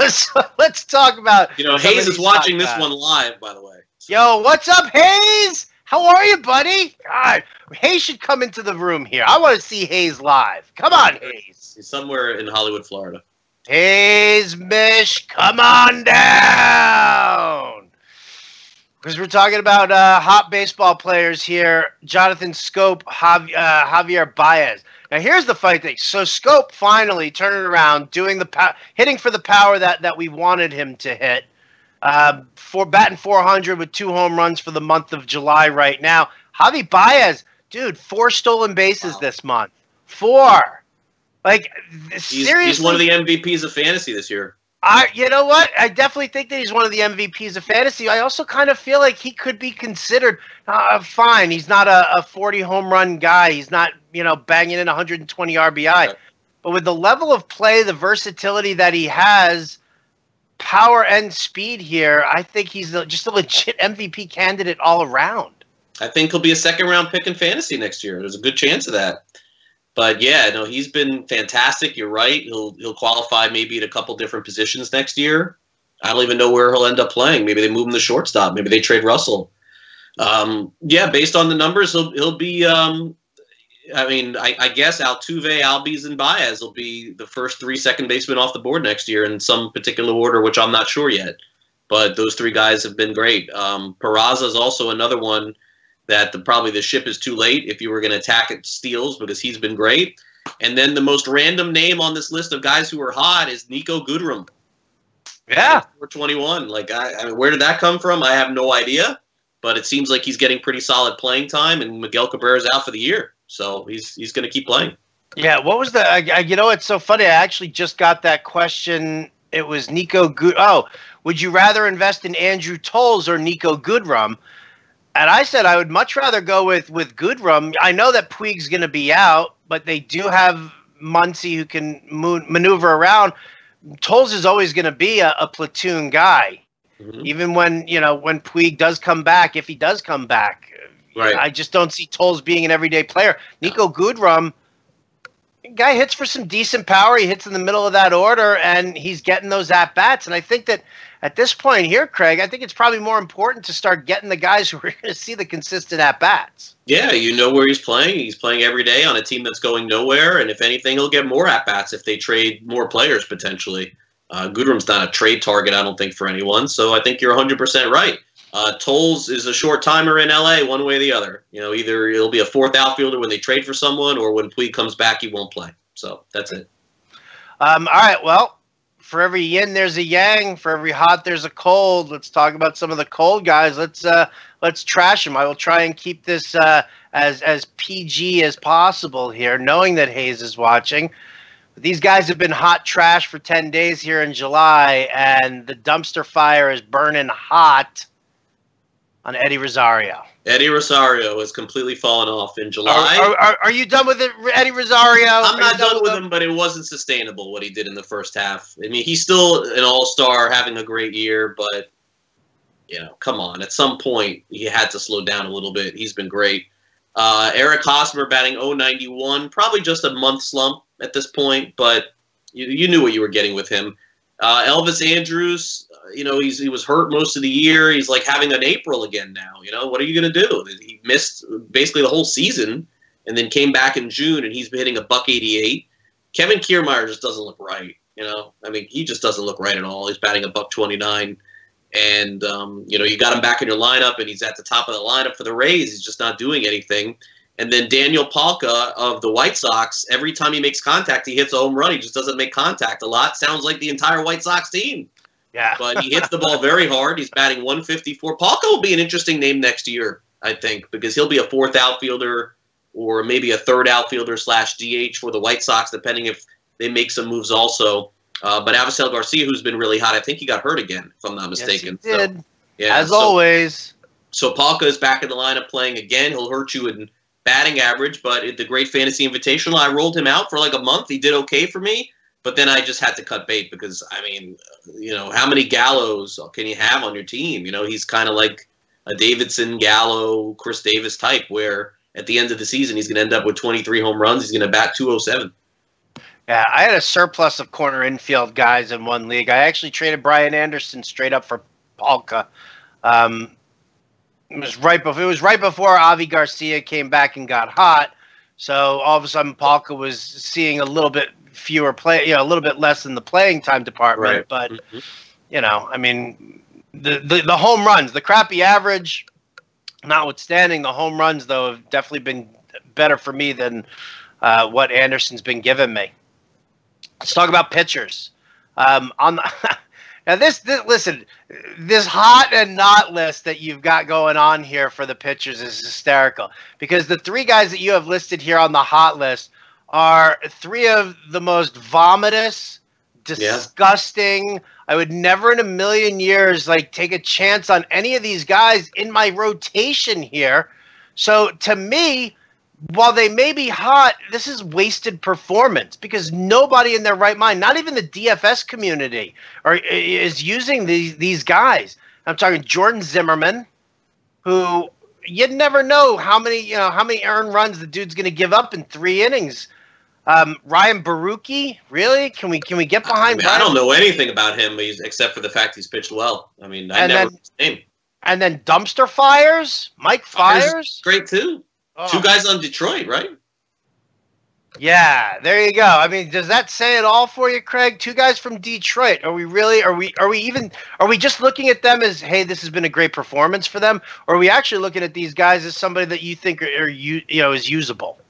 So let's talk about. Hayes is watching this one live, by the way. Yo, what's up, Hayes? How are you, buddy? God, Hayes should come into the room here. I want to see Hayes live. Come on, Hayes. He's somewhere in Hollywood, Florida. Hayes, Mish, come on down. Because we're talking about hot baseball players here. Jonathan Scope, Javier Baez. Now, here's the funny thing. So Scope finally turned it around, hitting for the power that we wanted him to hit. For batting 400 with 2 home runs for the month of July right now. Javi Baez, dude, 4 stolen bases this month. 4. Seriously, he's one of the MVPs of fantasy this year. You know what? I definitely think that he's one of the MVPs of fantasy. I also kind of feel like he could be considered fine. He's not a 40 home run guy. He's not, banging in 120 RBI. Right. But with the level of play, the versatility that he has, power and speed here, I think he's just a legit MVP candidate all around. I think he'll be a second-round pick in fantasy next year. There's a good chance of that. But yeah, no, he's been fantastic. You're right. He'll qualify maybe at a couple different positions next year. I don't even know where he'll end up playing. Maybe they move him to shortstop. Maybe they trade Russell. Based on the numbers, he'll be. I guess Altuve, Albies, and Baez will be the first 3 second basemen off the board next year in some particular order, which I'm not sure yet. But those 3 guys have been great. Peraza is also another one that probably the ship is too late if you were going to attack at steals, because he's been great. And then the most random name on this list of guys who are hot is Nico Goodrum. Yeah. 421. Where did that come from? I have no idea. But it seems like he's getting pretty solid playing time, and Miguel Cabrera's out for the year. So he's going to keep playing. Yeah, what was it's so funny. I actually just got that question. It was Nico would you rather invest in Andrew Tolles or Nico Goodrum? And I said I would much rather go with Goodrum. I know that Puig's going to be out, but they do have Muncy who can maneuver around. Tolles is always going to be a platoon guy, even when Puig does come back, if he does come back. Right. I just don't see Tolles being an everyday player. Nico Goodrum, guy hits for some decent power. He hits in the middle of that order, and he's getting those at-bats. And I think that at this point here, Craig, I think it's probably more important to start getting the guys who are going to see the consistent at-bats. Yeah, you know where he's playing. He's playing every day on a team that's going nowhere, and if anything, he'll get more at-bats if they trade more players potentially. Goodrum's not a trade target, I don't think, for anyone, so I think you're 100% right. Tolles is a short-timer in L.A. one way or the other. Either he'll be a 4th outfielder when they trade for someone, or when Puig comes back, he won't play. So that's it. All right, well, for every yin, there's a yang. For every hot, there's a cold. Let's talk about some of the cold guys. Let's trash them. I will try and keep this as PG as possible here, knowing that Hayes is watching. But these guys have been hot trash for 10 days here in July, and the dumpster fire is burning hot on Eddie Rosario. Eddie Rosario has completely fallen off in July. Are you done with it, Eddie Rosario? I'm not done with him, but it wasn't sustainable what he did in the first half. I mean, he's still an all-star, having a great year, but, come on. At some point, he had to slow down a little bit. He's been great. Eric Hosmer batting .091, probably just a month slump at this point, but you knew what you were getting with him. Elvis Andrus, he was hurt most of the year. He's like having an April again now. What are you going to do? He missed basically the whole season and then came back in June, and he's been hitting $188. Kevin Kiermaier just doesn't look right. He just doesn't look right at all. He's batting $129. And, you got him back in your lineup, and he's at the top of the lineup for the Rays. He's just not doing anything. And then Daniel Palka of the White Sox, every time he makes contact, he hits a home run. He just doesn't make contact a lot. Sounds like the entire White Sox team. Yeah. But he hits the ball very hard. He's batting 154. Palka will be an interesting name next year, I think, because he'll be a fourth outfielder or maybe a third outfielder / DH for the White Sox, depending if they make some moves also. But Avisel Garcia, who's been really hot, I think he got hurt again, if I'm not mistaken. Yes, he did. So, yeah, As always. So Palka is back in the lineup playing again. He'll hurt you in batting average, but at the Great Fantasy Invitational, I rolled him out for like a month. He did okay for me, but then I just had to cut bait because, I mean, how many Gallos can you have on your team? He's kind of like a Davidson, Gallo, Chris Davis type where at the end of the season he's going to end up with 23 home runs. He's going to bat 207. Yeah, I had a surplus of corner infield guys in one league. I actually traded Brian Anderson straight up for Palka. It was right before Avi Garcia came back and got hot. So all of a sudden, Palka was seeing a little bit fewer play, a little bit less in the playing time department. Right. But I mean, the home runs, the crappy average, notwithstanding, the home runs though have definitely been better for me than what Anderson's been giving me. Let's talk about pitchers. Now listen, this hot and not list that you've got going on here for the pitchers is hysterical because the three guys that you have listed here on the hot list are three of the most vomitous, disgusting. Yeah. I would never in a million years take a chance on any of these guys in my rotation here. So to me, while they may be hot, this is wasted performance because nobody in their right mind, not even the DFS community, is using these guys. I'm talking Jordan Zimmerman, who you'd never know how many earned runs the dude's going to give up in 3 innings. Ryan Baruki, really? Can we get behind? I don't know anything about him except for the fact he's pitched well. I mean, I never heard his name. And then Dumpster Fires, Mike Fires, great too. Oh. 2 guys on Detroit, right? Yeah, there you go. I mean, does that say it all for you, Craig? 2 guys from Detroit. Are we just looking at them as, hey, this has been a great performance for them? Or are we actually looking at these guys as somebody that you think is usable?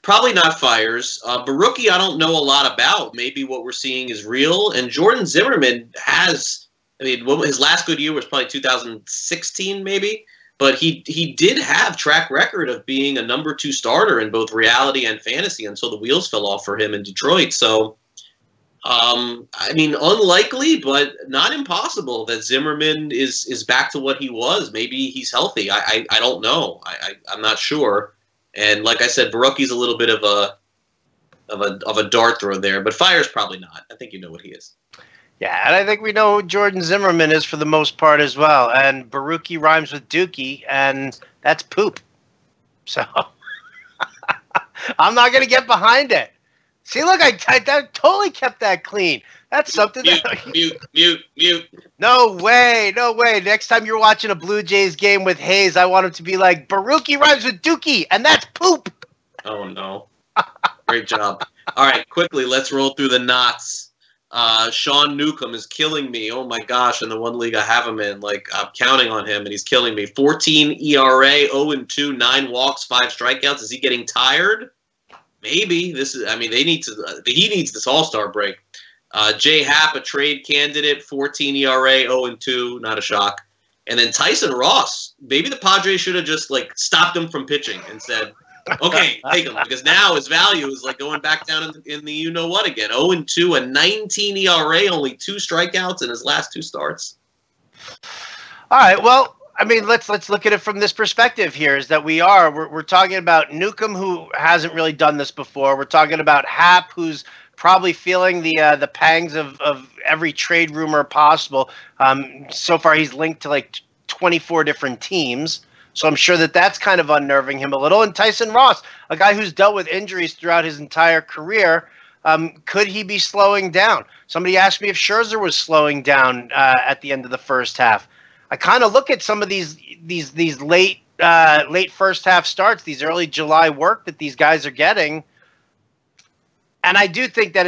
Probably not Fires. Baruki, I don't know a lot about. Maybe what we're seeing is real. And Jordan Zimmerman his last good year was probably 2016, maybe. But he did have track record of being a number 2 starter in both reality and fantasy until the wheels fell off for him in Detroit. So, I mean, unlikely, but not impossible that Zimmerman is back to what he was. Maybe he's healthy. I don't know. I'm not sure. And like I said, Baruki's a little bit of a dart throw there, but Fire's probably not. I think you know what he is. Yeah, and I think we know who Jordan Zimmerman is for the most part as well. And Baruki rhymes with Dookie, and that's poop. So I'm not going to get behind it. See, look, I totally kept that clean. That's something mute. No way. Next time you're watching a Blue Jays game with Hayes, I want him to be like, Baruki rhymes with Dookie, and that's poop. Oh, no. Great job. All right, quickly, let's roll through the knots. Sean Newcomb is killing me. Oh, my gosh. In the one league I have him in, I'm counting on him, and he's killing me. 14 ERA, 0-2, 9 walks, 5 strikeouts. Is he getting tired? Maybe. He needs this all-star break. Jay Happ, a trade candidate, 14 ERA, 0-2, not a shock. And then Tyson Ross. Maybe the Padres should have just stopped him from pitching and said, okay, take him, because now his value is going back down in the you-know-what again. 0-2, a 19 ERA, only 2 strikeouts in his last 2 starts. All right, well, I mean, let's look at it from this perspective here, is that we're talking about Newcomb, who hasn't really done this before. We're talking about Happ, who's probably feeling the pangs of every trade rumor possible. So far, he's linked to 24 different teams. So I'm sure that's kind of unnerving him a little. And Tyson Ross, a guy who's dealt with injuries throughout his entire career, could he be slowing down? Somebody asked me if Scherzer was slowing down at the end of the first half. I kind of look at some of these late first half starts, these early July work that these guys are getting, and I do think that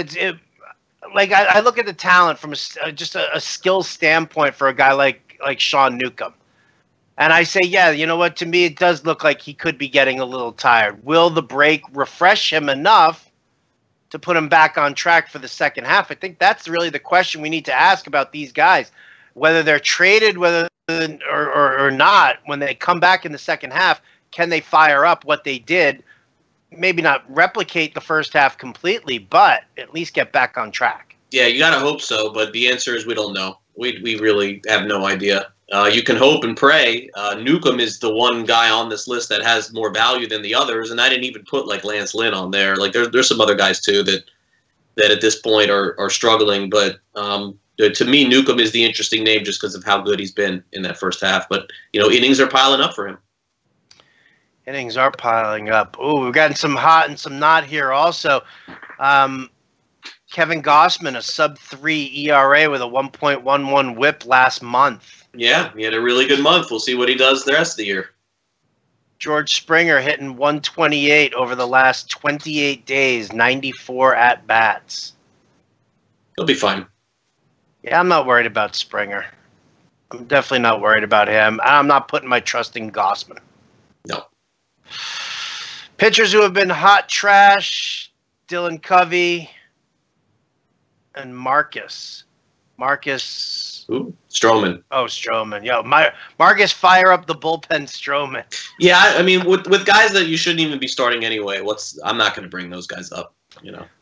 I look at the talent from just a skill standpoint for a guy like Sean Newcomb. And I say, yeah, you know what? To me, it does look like he could be getting a little tired. Will the break refresh him enough to put them back on track for the second half? I think that's really the question we need to ask about these guys, whether they're traded, whether or not. When they come back in the second half, can they fire up what they did? Maybe not replicate the first half completely, but at least get back on track. Yeah, you got to hope so, but the answer is we don't know. We really have no idea. You can hope and pray. Newcomb is the one guy on this list that has more value than the others, and I didn't even put like Lance Lynn on there. Like there's some other guys too that at this point are struggling, but to me, Newcomb is the interesting name just because of how good he's been in that first half. But innings are piling up for him. Innings are piling up. Oh, we've gotten some hot and some not here also. Kevin Gossman, a sub-3 ERA with a 1.11 whip last month. Yeah, he had a really good month. We'll see what he does the rest of the year. George Springer hitting 128 over the last 28 days, 94 at-bats. He'll be fine. Yeah, I'm not worried about Springer. I'm definitely not worried about him. I'm not putting my trust in Gossman. No. Pitchers who have been hot trash, Dylan Covey and Marcus. Ooh, Stroman. Oh, Stroman. Yo, Marcus, fire up the bullpen, Stroman. Yeah, I mean, with guys that you shouldn't even be starting anyway, I'm not going to bring those guys up,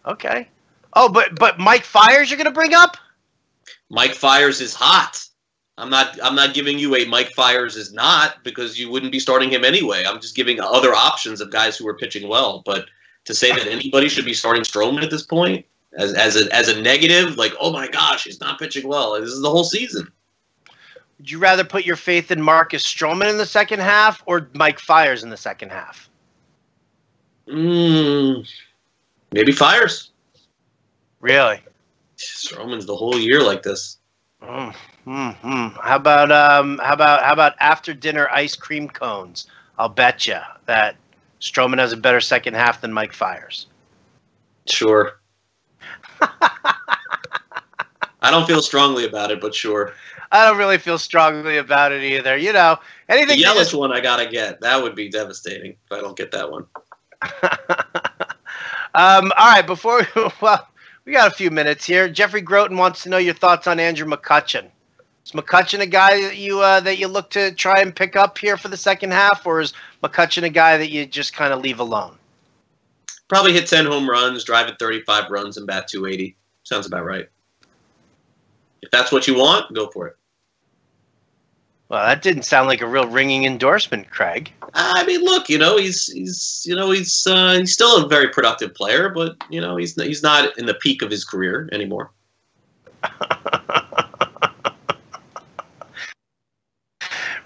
Okay. Oh, but Mike Fiers you're going to bring up? Mike Fiers is hot. I'm not giving you a Mike Fiers is not, because you wouldn't be starting him anyway. I'm just giving other options of guys who are pitching well. But to say that anybody should be starting Stroman at this point as a negative, like, oh my gosh, he's not pitching well. This is the whole season. Would you rather put your faith in Marcus Stroman in the second half or Mike Fiers in the second half? Maybe Fiers. Really? Stroman's the whole year like this. How about after dinner ice cream cones? I'll bet you that Stroman has a better second half than Mike Fiers. Sure. I don't feel strongly about it, but sure. I don't really feel strongly about it either. Anything. The Yelich one I gotta get. That would be devastating if I don't get that one. All right. We got a few minutes here. Jeffrey Groten wants to know your thoughts on Andrew McCutchen. Is McCutchen a guy that you look to try and pick up here for the second half, or is McCutchen a guy that you just kind of leave alone? Probably hit 10 home runs, drive at 35 runs, and bat 280. Sounds about right. If that's what you want, go for it. Well, that didn't sound like a real ringing endorsement, Craig. I mean, look, he's still a very productive player, but he's not in the peak of his career anymore.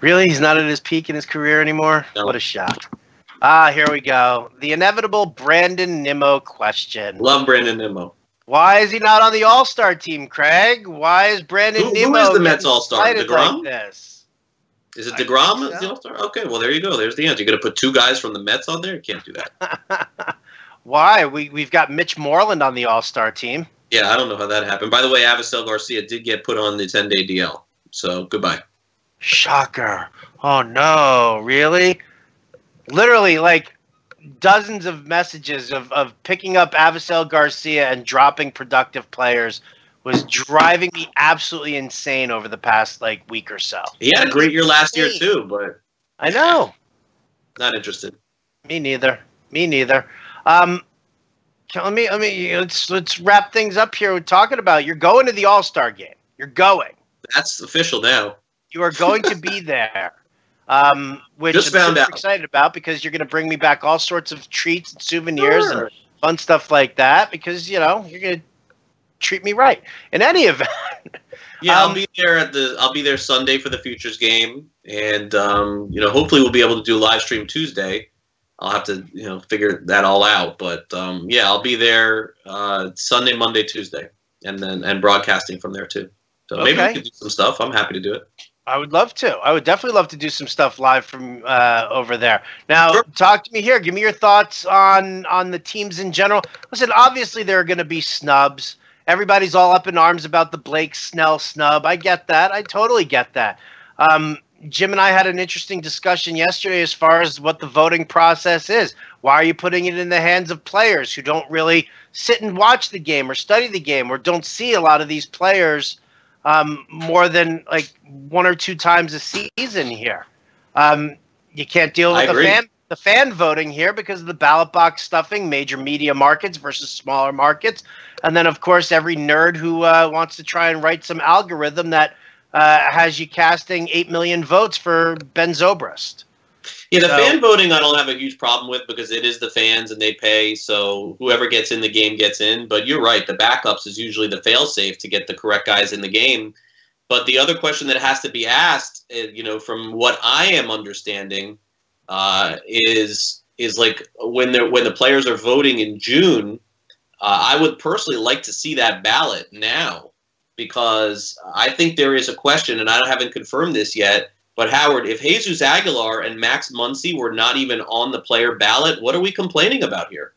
Really, he's not at his peak in his career anymore? No. What a shock! Here we go. The inevitable Brandon Nimmo question. Love Brandon Nimmo. Why is he not on the All-Star team, Craig? Why is Brandon Nimmo? Who is the Mets All-Star? DeGrom? Like this? Is it DeGrom as the All-Star? Okay, well, there you go. There's the answer. You're going to put two guys from the Mets on there? You can't do that. Why? We've got Mitch Moreland on the All-Star team. Yeah, I don't know how that happened. By the way, Avisel Garcia did get put on the 10-day DL. So, goodbye. Shocker. Oh, no. Really? Literally, like, dozens of messages of picking up Avisel Garcia and dropping productive players was driving me absolutely insane over the past week or so. He had a great year last year too, but I know. Not interested. Me neither. Let's wrap things up here. We're talking about you're going to the All-Star game. You're going. That's official now. You are going to be there. Which just I'm found out. Excited about because you're going to bring me back all sorts of treats and souvenirs and fun stuff like that because you're going to treat me right. In any event, yeah, I'll be there Sunday for the Futures game, and hopefully we'll be able to do live stream Tuesday. I'll have to figure that all out, but yeah, I'll be there Sunday, Monday, Tuesday, and broadcasting from there too. So maybe we could do some stuff. I'm happy to do it. I would love to. I would definitely love to do some stuff live from over there. Now, Talk to me here. Give me your thoughts on the teams in general. Listen, obviously there are going to be snubs. Everybody's all up in arms about the Blake Snell snub. I get that. I totally get that. Jim and I had an interesting discussion yesterday as far as what the voting process is. Why are you putting it in the hands of players who don't really sit and watch the game or study the game or don't see a lot of these players more than like 1 or 2 times a season here? You can't deal with the fan voting here because of the ballot box stuffing, major media markets versus smaller markets. And then, of course, every nerd who wants to try and write some algorithm that has you casting 8 million votes for Ben Zobrist. Yeah, the fan voting I don't have a huge problem with because it is the fans and they pay, so whoever gets in the game gets in. But you're right, the backups is usually the fail-safe to get the correct guys in the game. But the other question that has to be asked, from what I am understanding, is like when the players are voting in June, I would personally like to see that ballot now because I think there is a question, and I haven't confirmed this yet, but Howard, if Jesus Aguilar and Max Muncy were not even on the player ballot, what are we complaining about here?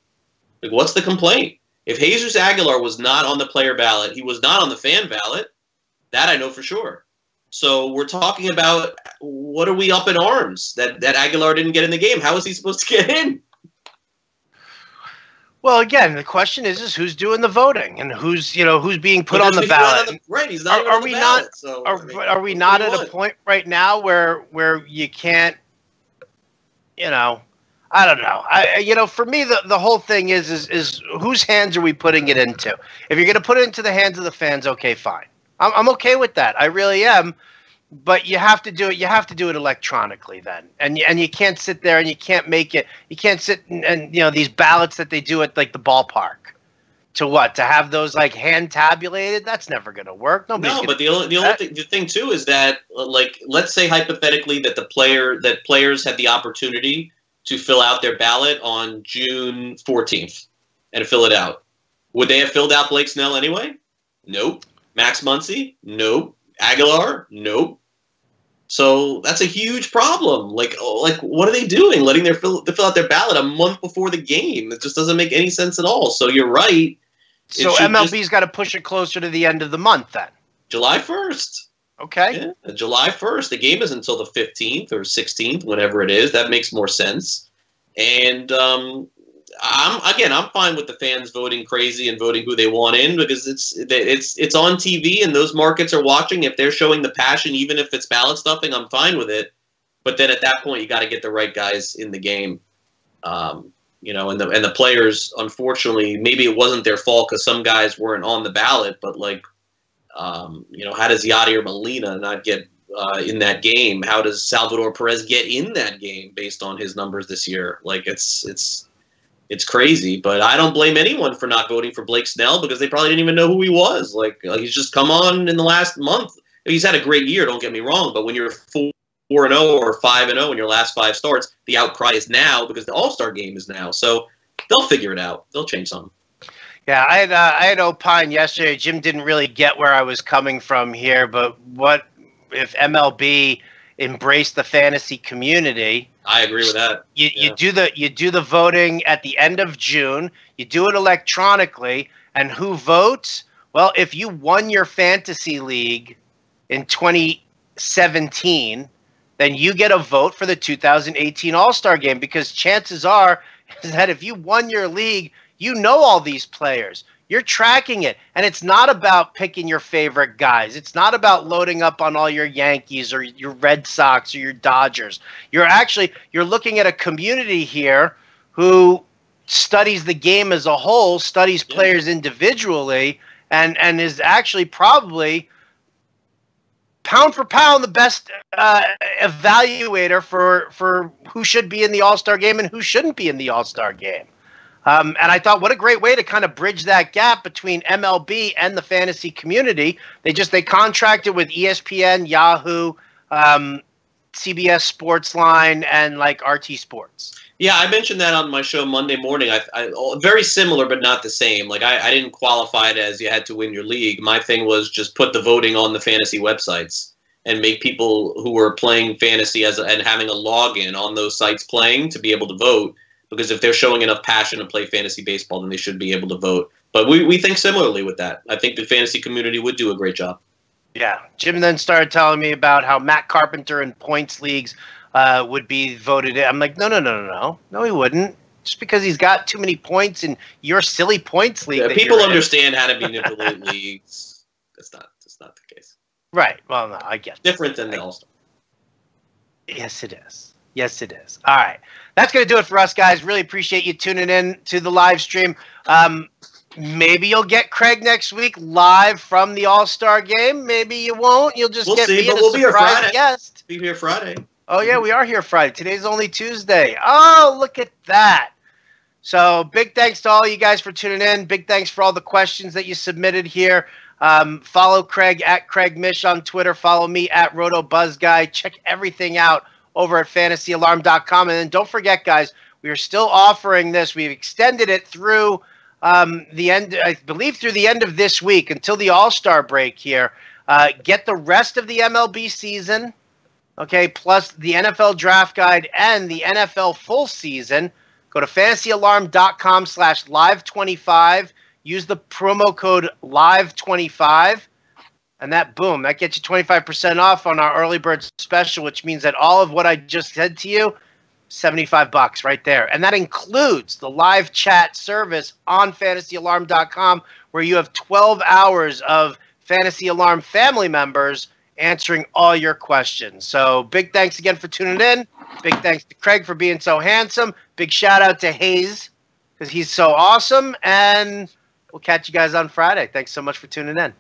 Like, what's the complaint? If Jesus Aguilar was not on the player ballot, he was not on the fan ballot. That I know for sure. So we're talking about what are we up in arms that Aguilar didn't get in the game? How is he supposed to get in? Well, again, the question is who's doing the voting and who's being put on the ballot. Right, he's not on the ballot. Are we not at a point right now where you can't, I don't know. For me, the whole thing is whose hands are we putting it into? If you're going to put it into the hands of the fans, okay, fine. I'm okay with that. I really am. But you have to do it. You have to do it electronically then, and you can't sit there and you can't make it. You can't sit and these ballots that they do at like the ballpark. To have those like hand tabulated? That's never going to work. But the thing too is that like let's say hypothetically that players had the opportunity to fill out their ballot on June 14th and fill it out. Would they have filled out Blake Snell anyway? Nope. Max Muncy? Nope. Aguilar? Nope. So that's a huge problem. Like what are they doing? Letting them fill out their ballot a month before the game. It just doesn't make any sense at all. So you're right. So MLB's got to push it closer to the end of the month then. July 1st. Okay. Yeah, July 1st. The game is until the 15th or 16th, whatever it is. That makes more sense. And I'm fine with the fans voting crazy and voting who they want in because it's on TV and those markets are watching. If they're showing the passion, even if it's ballot stuffing, I'm fine with it. But then at that point, you got to get the right guys in the game. And the players, unfortunately, maybe it wasn't their fault because some guys weren't on the ballot. But how does Yadier Molina not get in that game? How does Salvador Perez get in that game based on his numbers this year? Like it's crazy, but I don't blame anyone for not voting for Blake Snell because they probably didn't even know who he was. Like he's just come on in the last month. He's had a great year, don't get me wrong, but when you're 4-0 or 5-0 in your last 5 starts, the outcry is now because the All-Star game is now. So they'll figure it out. They'll change something. Yeah, I had opined yesterday. Jim didn't really get where I was coming from here, but what if MLB embraced the fantasy community? I agree with that. You do the voting at the end of June. You do it electronically, and who votes? Well, if you won your fantasy league in 2017, then you get a vote for the 2018 All-Star Game because chances are that if you won your league, you know all these players. You're tracking it, and it's not about picking your favorite guys. It's not about loading up on all your Yankees or your Red Sox or your Dodgers. You're looking at a community here who studies the game as a whole, studies players individually, and is actually probably pound for pound the best evaluator for who should be in the All-Star game and who shouldn't be in the All-Star game. And I thought, what a great way to kind of bridge that gap between MLB and the fantasy community. They contracted with ESPN, Yahoo, CBS Sportsline, and like RT Sports. Yeah, I mentioned that on my show Monday morning. I very similar, but not the same. Like I didn't qualify it as you had to win your league. My thing was just put the voting on the fantasy websites and make people who were playing fantasy and having a login on those sites playing to be able to vote. Because if they're showing enough passion to play fantasy baseball, then they should be able to vote. But we think similarly with that. I think the fantasy community would do a great job. Yeah. Jim then started telling me about how Matt Carpenter in points leagues would be voted in. I'm like, no, he wouldn't. Just because he's got too many points in your silly points league. Yeah, people understand how to manipulate leagues. That's not the case. Right. Well, no, I get it. Different than the All-Star. Yes, it is. Yes, it is. All right. That's going to do it for us, guys. Really appreciate you tuning in to the live stream. Maybe you'll get Craig next week live from the All-Star game. Maybe you won't. You'll just get me and a surprise guest. We'll be here Friday. Oh, yeah, we are here Friday. Today's only Tuesday. Oh, look at that. So big thanks to all you guys for tuning in. Big thanks for all the questions that you submitted here. Follow Craig at Craig Mish on Twitter. Follow me at RotoBuzzGuy. Check everything out over at fantasyalarm.com. And then don't forget, guys, we are still offering this. We've extended it through the end, I believe through the end of this week until the All-Star break here. Get the rest of the MLB season, okay, plus the NFL draft guide and the NFL full season. Go to fantasyalarm.com/live25. Use the promo code live25. And that gets you 25% off on our early bird special, which means that all of what I just said to you, $75 right there. And that includes the live chat service on fantasyalarm.com, where you have 12 hours of Fantasy Alarm family members answering all your questions. So big thanks again for tuning in. Big thanks to Craig for being so handsome. Big shout out to Hayes because he's so awesome. And we'll catch you guys on Friday. Thanks so much for tuning in.